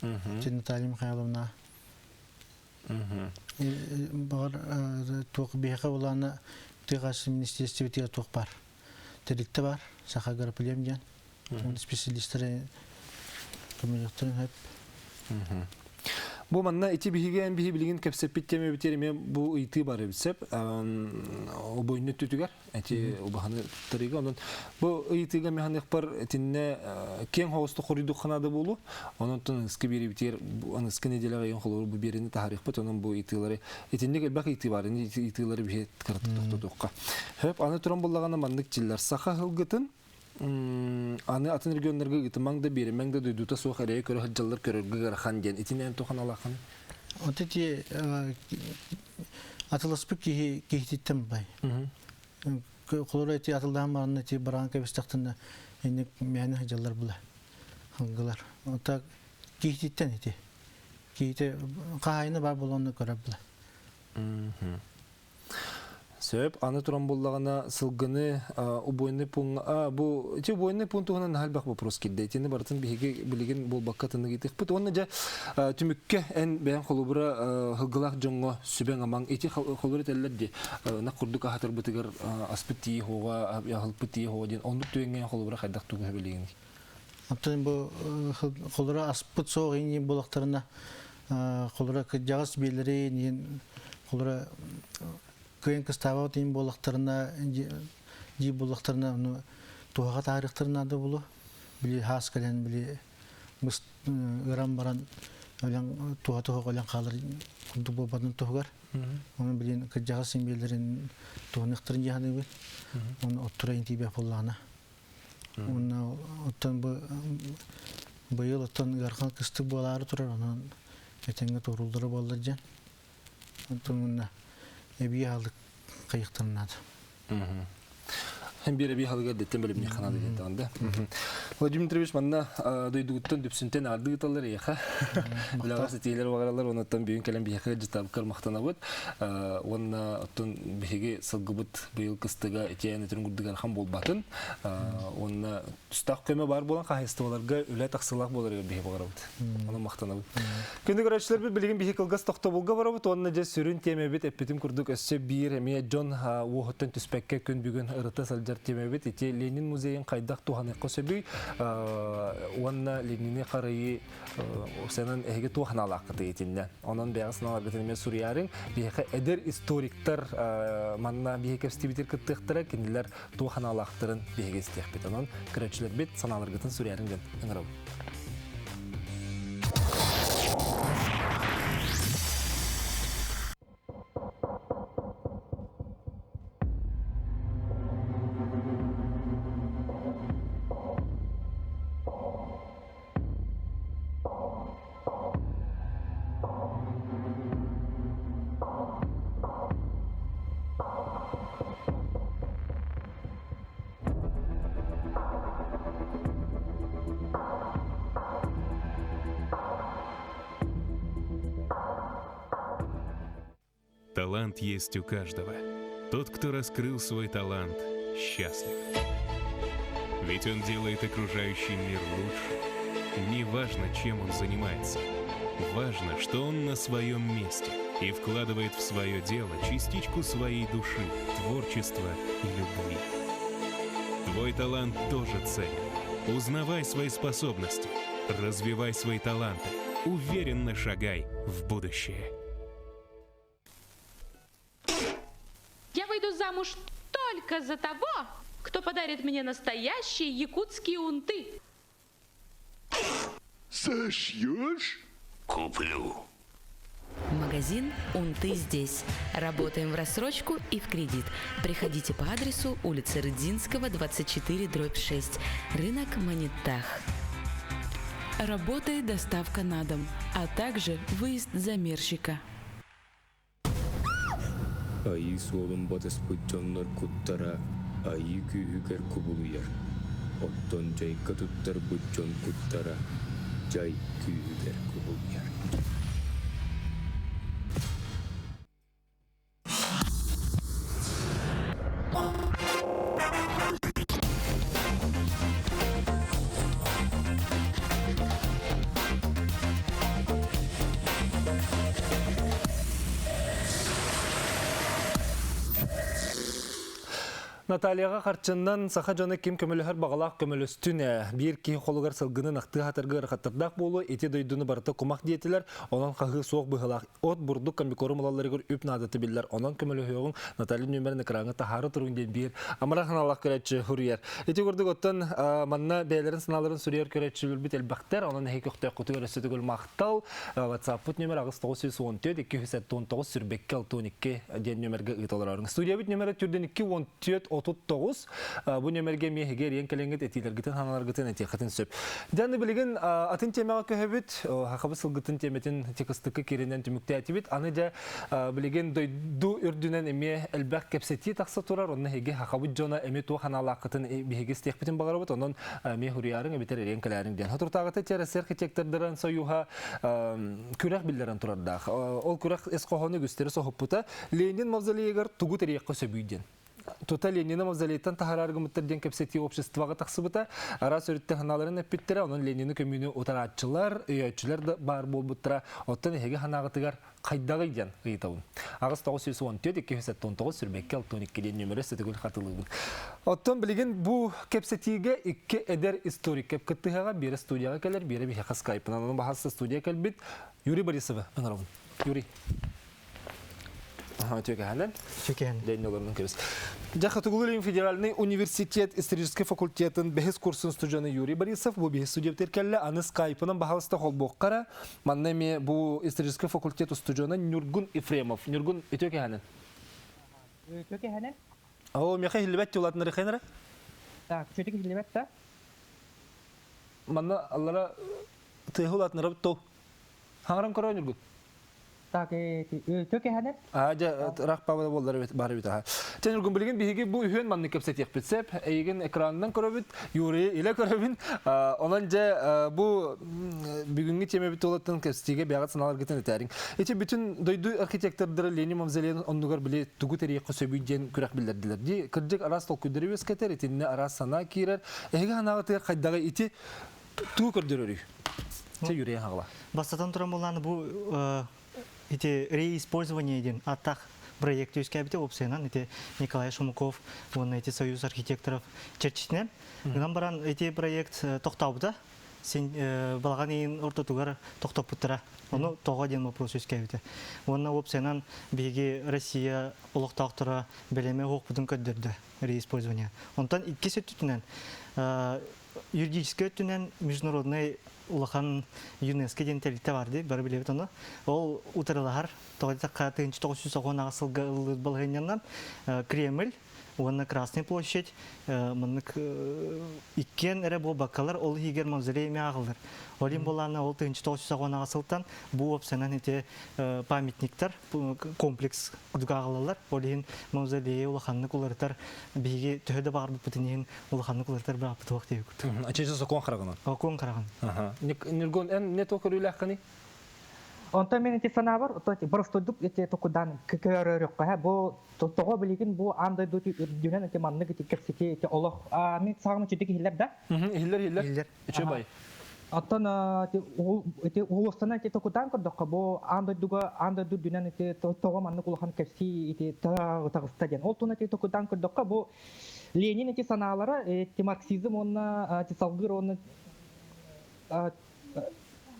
Атинне Наталья Михайловна. Бар тоқ бейхі оланы тыгасы министерстве тоқ бар. Тәрікті бар, сақа гарапылем ден. Специалисттері көмелектірін әп. Бұл манна ити бігеген бігі білген кәпсеп біттеме бітеріме бұл ұйты бар өбітсеп. О бойыны түтігер, әті ұбағаны тұрыға. Бұл ұйтыға механық бар әтінне кен хоғысты қорыды қанады болу. Оның тұн ұсқы бері бітер, ұсқы неделіға ең қолуыр бұл беріні тахарық бұт. Оның бұл ұйтылары, әтінде кәлбәқ ұйты бар, ұйтылары бігет қыраты тоқты тоққа. Хөп, аны тұран болағаны мандық жылар. Сақа ғылғытын аны атын регионларга гытмаңда бери мәңдә дүйдүтә сух әрәй көрә хаҗаллар көрергә гархан дигән итинән тохан алакан. Отети атылыспык кихтиттем бай. Колорайти атылдан барны ти баранка бистактында инек мәне хаҗаллар була. Хангылар. Ота кихтиттен ити. Кихте кайны бар булганны көрә була. Сөп, аны туран боллағана сылғыны убойны пунг... Бу убойны пунг туғынан халбақ вопрос келді. Етені бартын бігі білеген бол баққа тыны кетік. Бұт оны жа түмікке ән бәйін қолыбыра ғылғылақ жоңға сүбән аман. Еті қолыбыры тәлілер де нақ құрдық ағатыр бұтығыр аспыт тейі хоға, ағылпыт тейі хоға ден. Ондық түйенген қолыбыра қайдақ туғы білеген. Аптан бұл қолыбыра аспыт соғын ең болақтарына қолыбыра жағас белері қолыбыра Кыйын кыстава тим болактарына жи болактарына туаға тарихтарын ады болу. Біле хас кәлен біле мұст ұран баран өлен туға өлен қалыр күнді болбадың туғар. Оны білен кәджаға симбелерін туғынықтырын жағаны бет. Оны оттырайын тейбе боллағына. Оны оттан бұйыл оттан ғарқан кістік болары тұрар. Оның әтенгі тоғырылдыры болдар жан. Оттан әбей алдық қайықтырын ады. Бир би халга деттен бөлүм не канады деген тагында. Владимир Дмитриевич манна дойдугуттан дүпсүнтен арды гыталар яха. Билагас тейлер багаралар онаттан бүгүн келен бияка жытап кырмактана бут. Онна оттон биге сылгыбыт быйыл кыстыга этияны түрүнгүрдүгөр хам болбатын. Онна тустак көмө бар болгон кайыстыбаларга үлө таксылак болор биге багарабыт. Аны мактана бут. Күндү көрөчүлөр бир билген биге кылгас токтобулга барабыт. Онна же сүрүн темебит эпитим курдук өссө бир эме Джон Уохоттон түспекке күн бүгүн ырыта салжар темебит ити Ленин музейин кайдак туханы косөбүй уанна Ленинне карайы сенен эге тухана лакыты итинне. Онон бягысына гытеме Суриярын биге эдер историктер манна биге стибитер кыттыктыра киндилер тухана лактырын биге стехбит. Онон көрөчүлөр бит саналар гытын Суриярын ден ыңырау. Талант есть у каждого. Тот, кто раскрыл свой талант, счастлив. Ведь он делает окружающий мир лучше. Неважно, чем он занимается. Важно, что он на своем месте и вкладывает в свое дело частичку своей души, творчества и любви. Твой талант тоже ценен. Узнавай свои способности, развивай свои таланты, уверенно шагай в будущее. Я выйду замуж только за того, кто подарит мне настоящие якутские унты. Сошьешь? Куплю. Магазин «Унты здесь». Работаем в рассрочку и в кредит. Приходите по адресу улица Рыдзинского, 24/6. Рынок Манитах. Работает доставка на дом, а также выезд замерщика. Айы солым батыс бұджанлар құттара, айы күйігер күбілуяр. Оттон жайқа тұттар бұджан құттара, жай күйігер күбілуяр. Натальяға қарчыннан саха жаны кем көмілігер бағалақ көмілістіне бір кейі қолығар сылғының ақты хатырғы ұрқаттырдақ болу, ете дойдыны барыты құмақ диетілер, онан қағы соқ бұғылақ. От бұрдық комбикоры мұлаларығыр үп надыты білдер. Онан көмілігіғын Наталья нөміріні қыраңы тахары тұрыңден бір. Амарахан Аллах көрәтші хүрияр. Ете көрдік оттан манна бәйлерін сыналарын сүрияр көрәтші үлбіт әлбәқтер. Онан әйкі ұқтай құты өресі түгіл мақтал. WhatsApp-пұт нөмір ағыз 914-219 сүрбекке 612 ден нөмірге ұйталарарың. Студия бүт нөмірі түрден 214 39 bu nömerge mehger yen kelenget etiler giten hanalar giten eti xatin söp. Dany bilgen atın temaga köhebit haqabısıl giten temetin tekistikki kerinden tümükte etibit аны ja bilgen du ürdünen eme elbaq kapseti taqsa turar onu hege haqabı jona eme to hanalaqıtın behege stekbitin bagarabıt onun me huriyarın biter yen kelerin den. Hatur taqata teres arxitektordaran soyuha kürek billeran turarda. Ol kürek esqohonu gösteri sohupputa Lenin mavzoleygar tugu teriqqa söbüyden. Total Ленина мавзолейттан тахараргы мыттырден кепсети обществоға тақсыбыта ара сөрітті ханаларын әппеттері, оның Ленина көміне отаратчылар, өйетчілер де бар болбыттыра, оттан әйге ханағытығар қайдағы иден ғитауын. Ағыз 914-219 сүрбекке 612 ден нөмірі сәтігіл қатылығын. Оттан білген бұл кепсетиге 2 әдер историк кеп кіттіғаға бері студияға келер, бері бейхе скайпынан. Оның бағасы студия кәлбет Юрий Борисова. Юрий. Тюкәһәнен. Тюкәһән. Лениногорның кебес. Жахатугулин федеральный университет исторический факультетін бәхес курсын студияны Юрий Борисов бу бәхес студияптер келле, аны скайпынан баһалыста холбоққара. Маннеме бу исторический факультет студияны Нургун Ефремов. Нургун Тюкәһәнен. Тюкәһәнен. Ау меха хилбәт юлатны рехенера? Так, чөтек хилбәт та. Манна аллара тыгылатны рабто. Хаңрам көрә Нургун. Так, Тюкәһәнен. Ажа рахпа боллар бар бит. Тенургун билген биһиге бу үһен манны кепсет яппетсеп, эйген экрандан көрөбүт, Юрий иле көрөбүн. Онан же бу бүгүнгү теме бит олаттан кепстиге бягат саналар кетен этәрин. Эти бүтүн дойду архитектордор Ленин мавзолейн ондугар биле тугу терие көсөбүден күрәк билдердилер. Ди кырдык арас толкудырыбыз кетер, этинне арас сана кирер. Эге анагы кайдагы ити туу көрдөрөр. Те Юрий хагла. Бастатан туран болганы бу эти реиспользование един атах проект юскабите опсенан эти Николай Шумаков, вон эти союз архитекторов черчитнен. Гынан баран эти проект токтаубда. Сен балганин ортотугар токтоп буттара. Оны тога один вопрос юскабите. Вон опсенан биги Россия улуктактыра белеме хокпудун көддөрдү реиспользование. Онтан икки сөттүнөн юридический өттүнөн международный улахан ЮНЕСКО денталите барды, бары билебит оны. Ол утырылар, тогда катынчы 990 асылга болгоннан Кремль, онна Красная площадь, мынык иккен эре бу бакалар ол хигер мавзолей мягылдар. Олим боланы ол 990 асылтан бу опсанан эти памятниктер, комплекс дугагалар, олин мавзолей улаханны кулартар биги төһөдө бар бутынын улаханны кулартар бар бутук деп. Ачыжы сокон караган. Окон караган. Ниргон эн не токөрүләккани? Онта мен эти санабар, то эти просто дуп эти токудан көрөрөккө, бу того билген бу андай дути дүнен эти манны эти кепсети эти олох. Мен сагым чөтек хиллер да? Хиллер. Эче бай. Оттон эти улустана эти токудан көрдөккө, бу андай ду дүнен эти того манны кулхан кепси эти тагыстаден. Ол тон эти токудан көрдөккө, бу Ленин эти санаалары, эти марксизм онна эти салгыр онна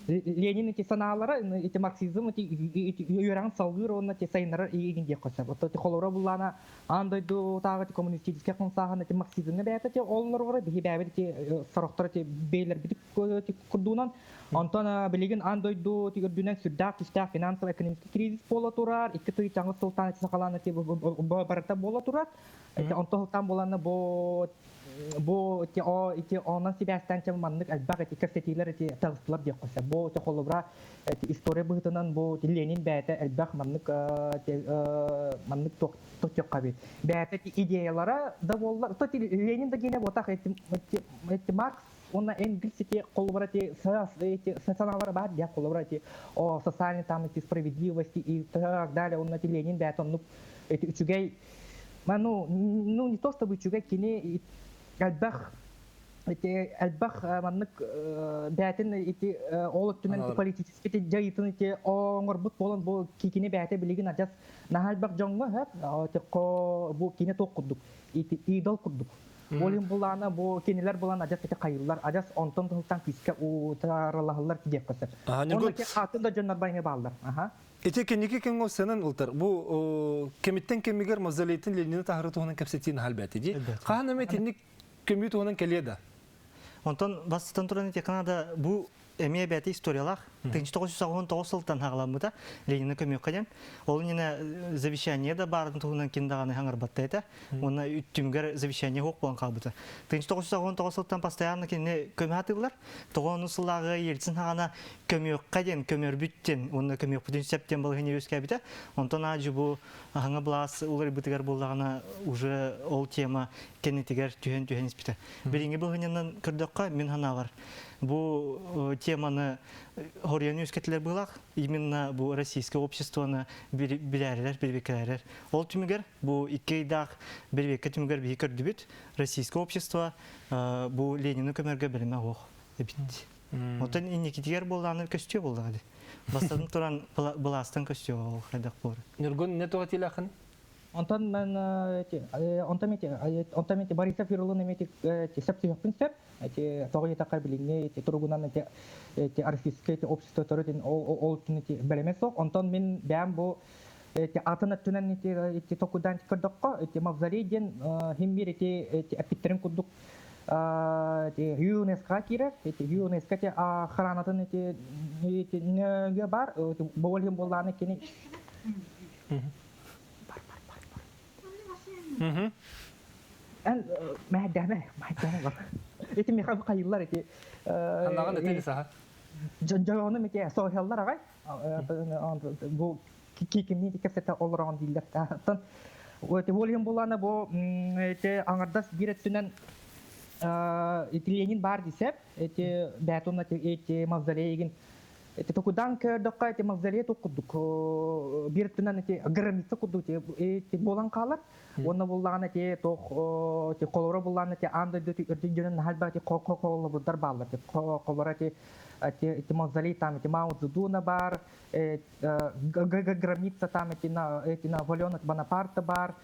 Ленин эти санаалары, эти марксизм, эти юран салгыр, он эти сайнары игинде косап. Вот эти холора буллана андай ду тагы коммунистический консаган эти марксизмне бәят эти оллар бар, бихи бәбит эти сарохтар эти бейлер битип курдунан. Антон билеген андай ду эти дүнен сүддак, кистак финансовый экономический кризис бола турар, икки той жаңы султан эти сакалан эти барата бола турар. Эти антохтан боланы бу эти онан себестен чам маннык албак эти кассетилер эти тагыстылар деп койса. Бу эти холобра эти история бытынан бу Ленин бәйте албак маннык ток кабит. Бәйте эти идеялары да боллар. То Ленин да гене ботак эти Маркс онна Энгельс эти холобра эти саналары бар, я холобра эти о социальной там эти справедливости и так далее. Он эти Ленин бәйте он эти үчүгей не то чтобы үчүгей кине Альбах, эти Альбах, маннык бәтен эти олоттумен политический эти жайытын эти оңорбут болон бу кикине бәте билеген ажас на Альбах жоңго хат, эти бу кине токкудук, эти идол курдук. Олим булана бу кинелер булана ажас эти кайыллар, ажас онтон тылтан киске утаралалар деп кысыр. Оны ки атын жоннор байне балдар. Эти кенеки кем госенен ултар. Бу кемиттен кемигер мавзолейтин Ленин тахрытуунан кепсетин халбәти ди. Кана метинник кемитуунан келеда. Онтон бастан туран эти Канада бу эмие бәти историялар 1999 жылдан хагаламыда Ленин көмөк каден. Ол нене завещание да барын туунан киндаганы хаңар баттайта. Оны үттүмгөр завещание хок болон калбыты. 1999 жылдан постоянно кине көмөтүлөр. 90 жылдагы Ельцин хагана көмөк каден көмөр бүттен, оны көмөк бүтүн септен болгону өскөбүтө. Онтон ажы бу хаңа блас улар битигер болгона уже ол тема кенетигер түйөн испите. Биринги болгонунан көрдөккө мен хана бар. Бу теманы хорьяны өскөтлөр булак, именно бу российское обществоны билерлер. Ол түмүгер бу 2 айдак бирбекке түмүгер би көрдүбүт. Российское общество бу Ленинди көмөргө берме ок деп бит. Отон инекитигер болганы көстө болгады. Бастан туран буластан көстө ол кайдак бор. Нургун не тоотилахын? Онтан мен онтамети Борисов Юрлын эмети септиопин сеп, эти тогы такай билине, эти тургунан эти архивские общество төрөтен ол түнети белемесок. Онтан мен бәм бу эти атын аттынан эти токудан кырдыкка эти мавзолейден химмир эти апиттерин кудук ЮНЕСКО кирер, ЮНЕСКО те охранатын неге бар, болым болланы кени. Мәдәме бар. Эти мехаб кайыллар эти. Ханаган этели саха. Жойоны мете соһеллар агай. Бу кикимни дикәсәтә олраган дилләр. Тан эти болым болланы бу эти аңардас бирәтсеннән Ленин бар дисеп, эти бәтонна эти мавзолейген, эти токудан көрдөккө эти мавзолей токудук, биртинен эти граница кудук, эти болан калар, онна буллаган эти тох, эти колора булган эти анда дөтүрдүнөн халба эти колора балар, колора эти мавзолей там эти Мао Цзэдуна бар, граница там эти Наполеон Бонапарта бар,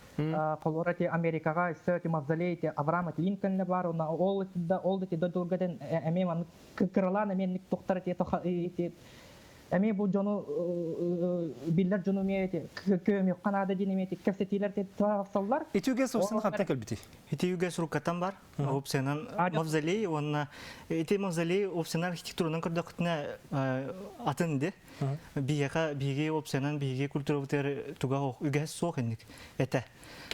колора эти Америкага эти мавзолей эти Авраама Линкольна бар, на ол эти додулгаден эмеман кыралан эмен токтар эти эме бу жону биллер жону мете көмө Канада динемети кассетилер те тавсаллар. Итүгө сосын хатта келбити. Итүгө суркатан бар. Опсенан мавзолей, онна эти мавзолей опсенан архитектурунун кырдыкытына атынды. Биге опсенан биге культура туга үгәс сохынник. Эте.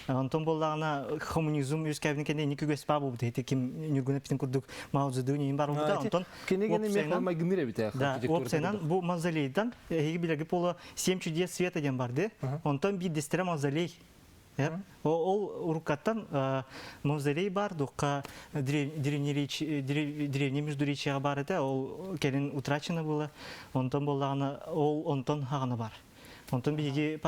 Антон боллагана коммунизм үскәбинкене никүгәс бабу бит. Эти ким нүргүнә питин курдук Мао Цзэдун бар буда. Антон кенегене мехалмай гыныр бит. Опсенан бу мавзолейдан эги билеги поло 7 чудес света ден барды. Антон би дестре мавзолей. Ол уркаттан мавзолей бар, докка древний междуречье бар это, ол келин утрачено было. Антон боллагана ол Антон хаганы бар. Антон биги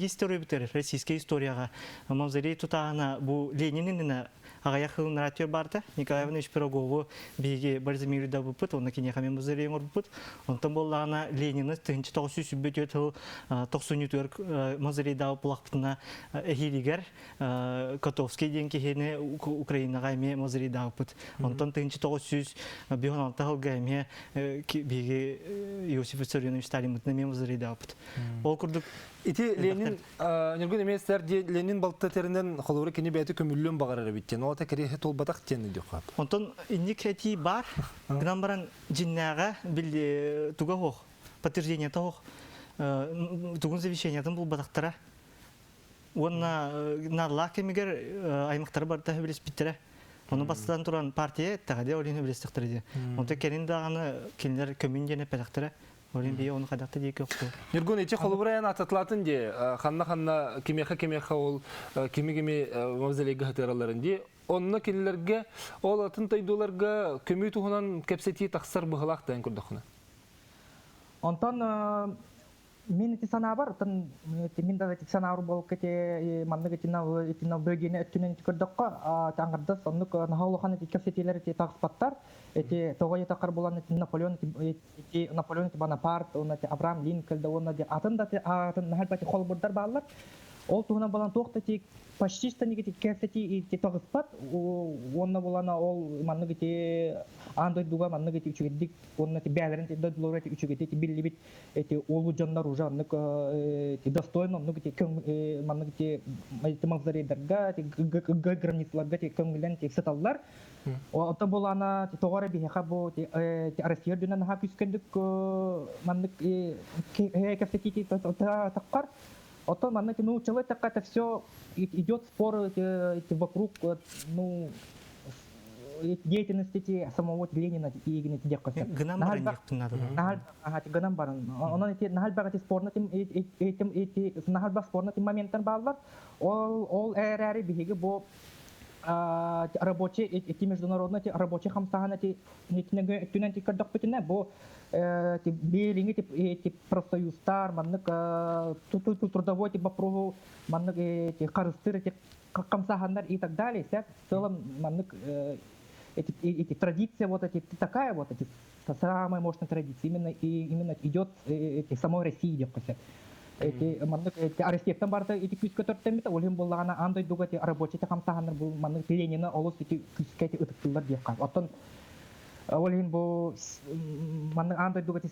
история битер, российская историяга. Мавзолей тутагана бу Ленинин агаяхын нарратив барды. Николай Иванович Пирогову биги Бальзамир да бупыт, он накине хами мавзолей бупыт. Антон боллагана Ленинин тынчы тогсу сүббөтөт 94 мавзолей да булакпытына эхилигер Котовский денки хене Украинага эме мавзолей да бупыт. Антон тынчы тогсу бигон тагылга биги Иосиф Виссарионович Сталин мытны мавзолей да бупыт. Ити Ленин нергөн эместер Ленин балтатеринен холору кини бәте көмүллөн багарар биттен. Ота кере толбатак тенни дикап. Онтон индикати бар. Гынан баран жиннага бил туга хох. Подтверждение того. Тугун завещаниятын бул батактара. Онна нарлак эмигер аймактар бар та билес биттере. Оны бастан туран партия тагыда олин билестиктер. Онта керин даганы киндер көмүн пелактара. Олин бие оны кадакта дейк өктү. Нергон эти холбураян ататлатын де ханна кемеха ол кеми мавзолейге хатыраларын де онны келлерге ол атын тайдуларга көмү туһунан кепсети таксар быхалактан курдахына. Антон мен эти санабар, мен да эти санабар болуп кете мандык этина бөгене өттүнөн көрдөккө таңгырдас оннук нахалохан эти кепсетилер эти такспаттар эти тогой такар болан эти Наполеон Бонапарт, он эти Авраам Линкольн, он эти атында атын нахалбати холбурдар баалар. Ол тугуна балан токтати почти что негатив кефти эти тогспат, онна болана ол мандык эти андой дуга мандык эти үчүгедик, он эти бәлерин эти додлор эти үчүгедик эти биллибит эти олу жандар уже андык эти достойно андык эти мандык эти мавзолейдерга эти границаларга эти көңүлөн эти саталлар. Ото болана тогора бихака бу Россия дүнөн ха күскөндүк мандык кефти таккар. Ото мандык научилось так это все идет спор вокруг деятельности самого Ленина и Игоря Декоса. Гнам баран. Он эти нахальбагати спорны эти нахальбаг спорны моменттан баллар. Ол эрари биги бу рабочие эти международные рабочие хамсаханы эти нетнеге кадак битне бу белинги эти профсоюздар мандык трудовой эти бапру мандык эти карыстыр эти хамсахандар и так далее. В целом мандык эти традиции вот эти такая вот эти самая мощная традиция именно идет эти самой России идет. Эти мандык эти архитектор барда эти күскө төрттемит олим боллагана андай дуга эти рабочий хамсахандар бул мандык Ленина олус эти күскө эти ытыктылар деп калып. Оттон Олин бу манны андай дугати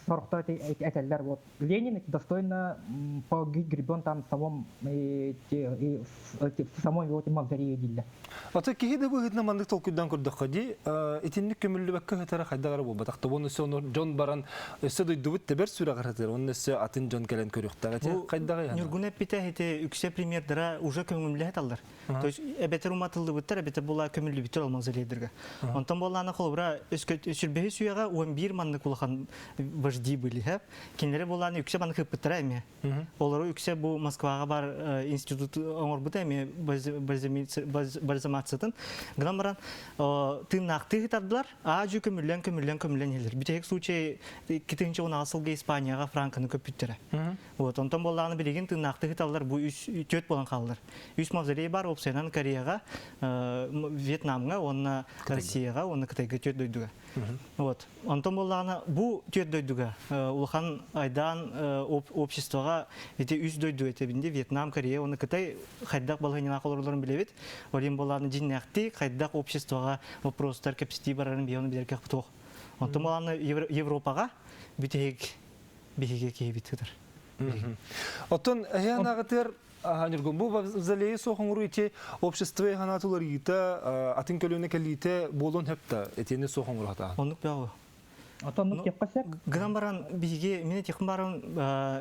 сорокта этеллер вот Ленин достойно погибен там самом самой вот мавзолее дилля. Ата киһиде бу хитна мандык толкуйдан көрдөк хади итинник көмүллүбәккә хәтәр хайдагар бу батакта буны сон Джон Баран сөдөй дубут тебер сүрә гаратыр онны сө атын Джон келен көрөктәгә те хайдагы. Нургуне пите хите үксе премьердера уже көмүлле хәталдар. То есть эбетер уматылды буттар эбетер була көмүллү битер алмазаледерге. Онтан боланы холбра өскө сүрбеһи сүяга 11 мандык улахан вожди были һәп. Кинләре буланы үксе мандык биттер әме. Олар үксе бу Москвага бар институт оңор бут әме базаматсатын. Граммаран тынакты хитардылар. Ажу көмүллән хилер. Битек случай китенче уна асылга Испанияга франканы көп биттер. Вот онтан боланы билеген тынакты хиталдар бу 3 болан калдылар. 3 мавзолей бар опсенан Кореяга, Вьетнамга, онна Россияга, онна Кытайга 4 дойдуга. Вот. Онтан боланы бу 4 дойдуга. Улхан айдан обществога эти 3 дойду этебинде Вьетнам, Корея, онна Кытай хайдак балганына колорларын билебит. Олин боланы жиннакти хайдак обществога вопростар кепсти барарын бияны билерге тох. Онтан боланы Европага битек биге кебитер. Оттон әйянагытер Нургун бу мавзолее сохоңру ите общество ханатулар ите атын көлөнө келите болон хепта этени сохоңру хата. Онук бау. Атонук кепкасак. Грамбаран биге мене техмаран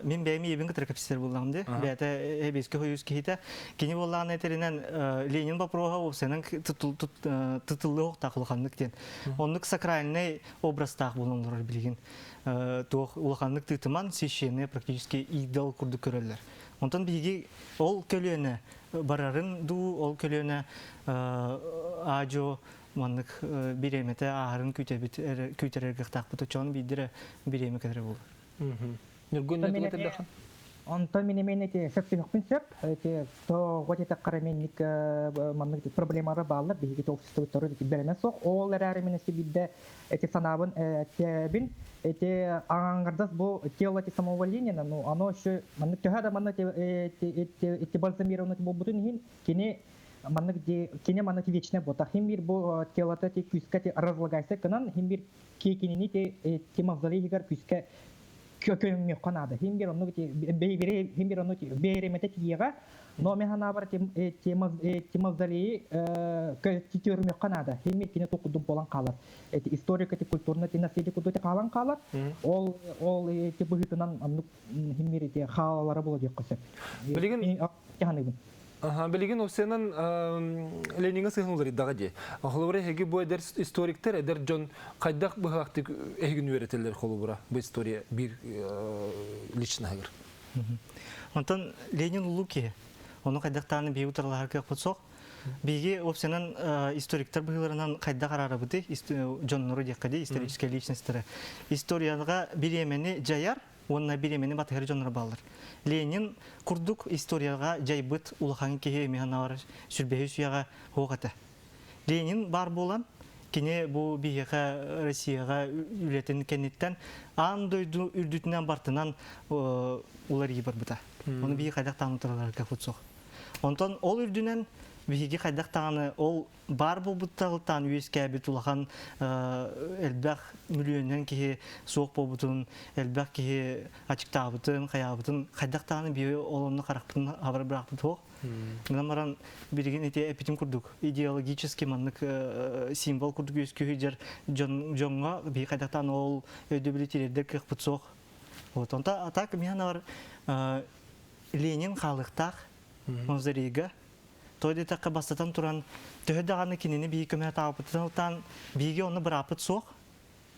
мен бәйми ебен китер капситер булганды. Бәтә эбеске хоюс ките. Кини булган этеринен Ленин бапрога опсенен тытыллык такылганлыктен. Онук сакральный образтак булганлар билген. Тох улганлык тытыман священный практически идол курды көрөлләр. Онтан биги ол көлөнө барарын ду ол көлөнө ажо маннык биремете арын күтөрөргө такпыты чон бидире биреме кадыр бул. Нургун нетелде. Онтан менен эти септимокпин сеп эти то готета караменник маннык проблемалар баалар биги общество торы беремес сок ол әрәремене сибидде эти санабын тебин эти аңгардас бу телати самоволения но оно еще маннык тәһәдә маннык эти бальзамированы бу бутын хин кине маннык де кине маннык вечне бота хим бир бу телата те күскә разлагайся кынан хим бир кекинини те мавзолейгар күскә kökönüm yok kanada. Himbir onu beybire himbir onu beyremete tiyaga no mehana var mavzolei kitörüm yok kanada. Himbir kine tokudum bolan kalar. Историк эти культурные те наследие куда-то калан калар. Ол те бухитуnan himbir те халалары булды дип кысып. Билеген яһаныбын. Билеген осенен Ленинга сыгынлар иддагы. Ахлыбыра хеги бу эдер историктер эдер Джон кайдак бу хакты эгин өретелер холубура бу история бир лично гыр. Онтан Ленин Луки оны кайдактаны бий утарларга кытсок. Биге осенен историктер быйларынан кайда карары быды Джон Нури декади историческая личностьтер. Историяга биремени жаяр онна биремени батыр жонор балдар. Ленин курдук историяга жайбыт улахан кеге механар сүрбеһи суяга хогата. Ленин бар болан кине бу бияга Россияга үлетен кенеттен андойду үрдүтүнөн бартынан улар ибар бута. Оны бии кайдак танытырларга кутсок. Онтон ол үрдүнөн биги кайдак таны ол бар булбуттагылтан үескә бит улахан элбах миллионнан ки соқ болбутун элбах ки ачыктабытын каябытын кайдак таны бии олонну каракпын абар бракпыт ок. Граммаран билген эти эпитим курдук идеологически маннык символ курдук үескө жер жонга бии кайдак таны ол өдөбүлүтүлөрдө кыпыт соқ. Вот онта атак механар Ленин халыктак мавзолейга тойды такка бастатан туран төһөдөганы кинини бии көмө таапытан биге оны бырапыт соқ.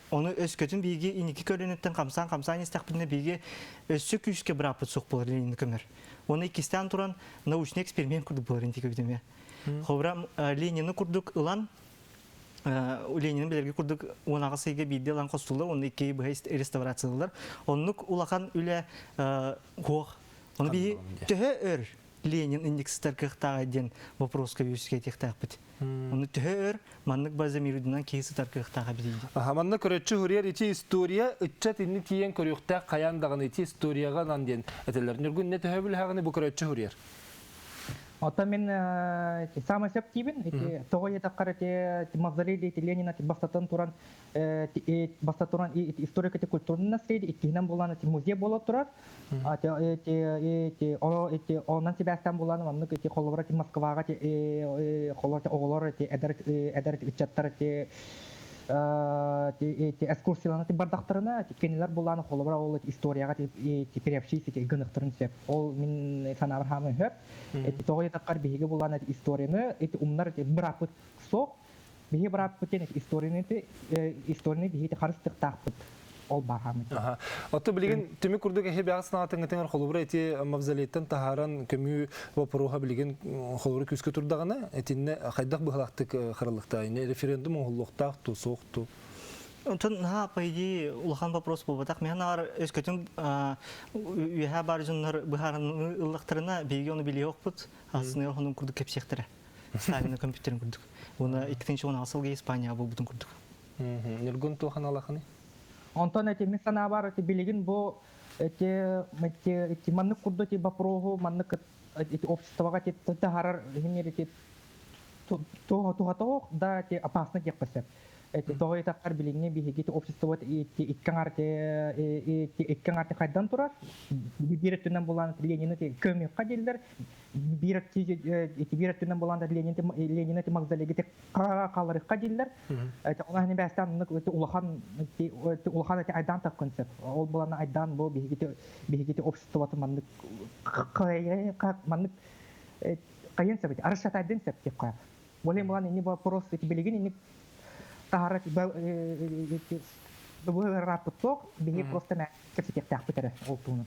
Оны өскөтүн биге иники көрүнөттөн камсан истакпытны биге өссө күскө бырапыт соқ болор Ленин көмөр. Оны икистен туран научный эксперимент курдук болор интики көтөмө. Хобра Ленинни курдук ылан Ленин билерге курдук онага сыйга бидде лан костулар, оны ики быйс реставрациялар. Оннук улахан үле гох. Оны бии төһө Ленин индекстер кыхтага ден вопроска юске техтакпыт. Оны төһөр маннык базамирудунан кейси таркыхтага биди. Манна көрөчү хурьер ити история иччат инни тиен көрөктө каяндагын ити историяга нанден этелер. Нургун не төһөбүл хагыны бу көрөчү хурьер. Ото мен самый септибин, того я так карате мавзолей Ленина бастатан туран историк культурный наследие, нам булан музей болот турар. Онан себастан булан мамны холовра Москвага холорта оголор эдер үчаттар экскурсияларны бардактарына кенелер буланы холовра ол историяга переобщиться гыныктырын сеп. Ол мен санабар хамы хөп. Тогы таккар биге буланы историяны умнар брапыт сок. Биге брапытен историяны биге харыстык тахпыт. Ол бахамы. Аты билген төмө курдук эхе бягысына атыңытыңар холовра эти мавзолейттен тахаран көмү вопрога билген холовра күскө турдагана этинне хайдак быхлактык хырылыкта референдум оңлуктак ту сокту. Онтон по идее улахан вопрос был. Так мен ар эскетим уйха бар жоннор быхарын ылыктырына бегены билиок бут. Асын хонун курдук кепсектер. Сталин компьютерин курдук. Уна 2-нче он асылга Испания бу бутун курдук. Нергон тохан алаханы. Антон эти места бар эти билигин бу эти манны курду эти бапрогу манны эти обществога эти тахарар химерите то да эти опасно депсеп. Эти тогы таккар билигне бигите общество иккангарте кайдан турар. Биреттен булан Ленин эти көмөк кадилдер. Биреттен булан Ленин эти мавзолейге калары кадилдер. Эти улахны бастан улахан эти айдан так концепт. Ол булан айдан бу бигите общество манны манны кайын сабит аршат айдан сеп деп кая. Болен булан не вопрос эти билигин не тахарат рапорток биги просто на кепсетек битер олтуны.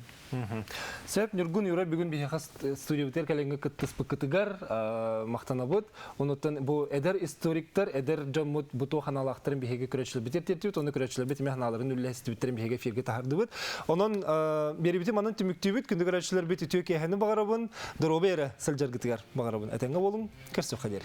Сеп Нургун юра бүгүн бихи хас студия битер каленге кыттыспыкытыгар мактанабыт. Онуттан бу эдер историктер, эдер жоммут буту ханалактарын бихиге көрөчүлүп битер тертип, оны көрөчүлүп бит механаларын үлләсти битерин бихиге фирге тахардыбыт. Онон берибити манын түмүктүбүт күндү көрөчүлөр бит төкө ханы багарабын, доробера сылжаргытыгар багарабын. Этеңге болуң, көрсө кадер.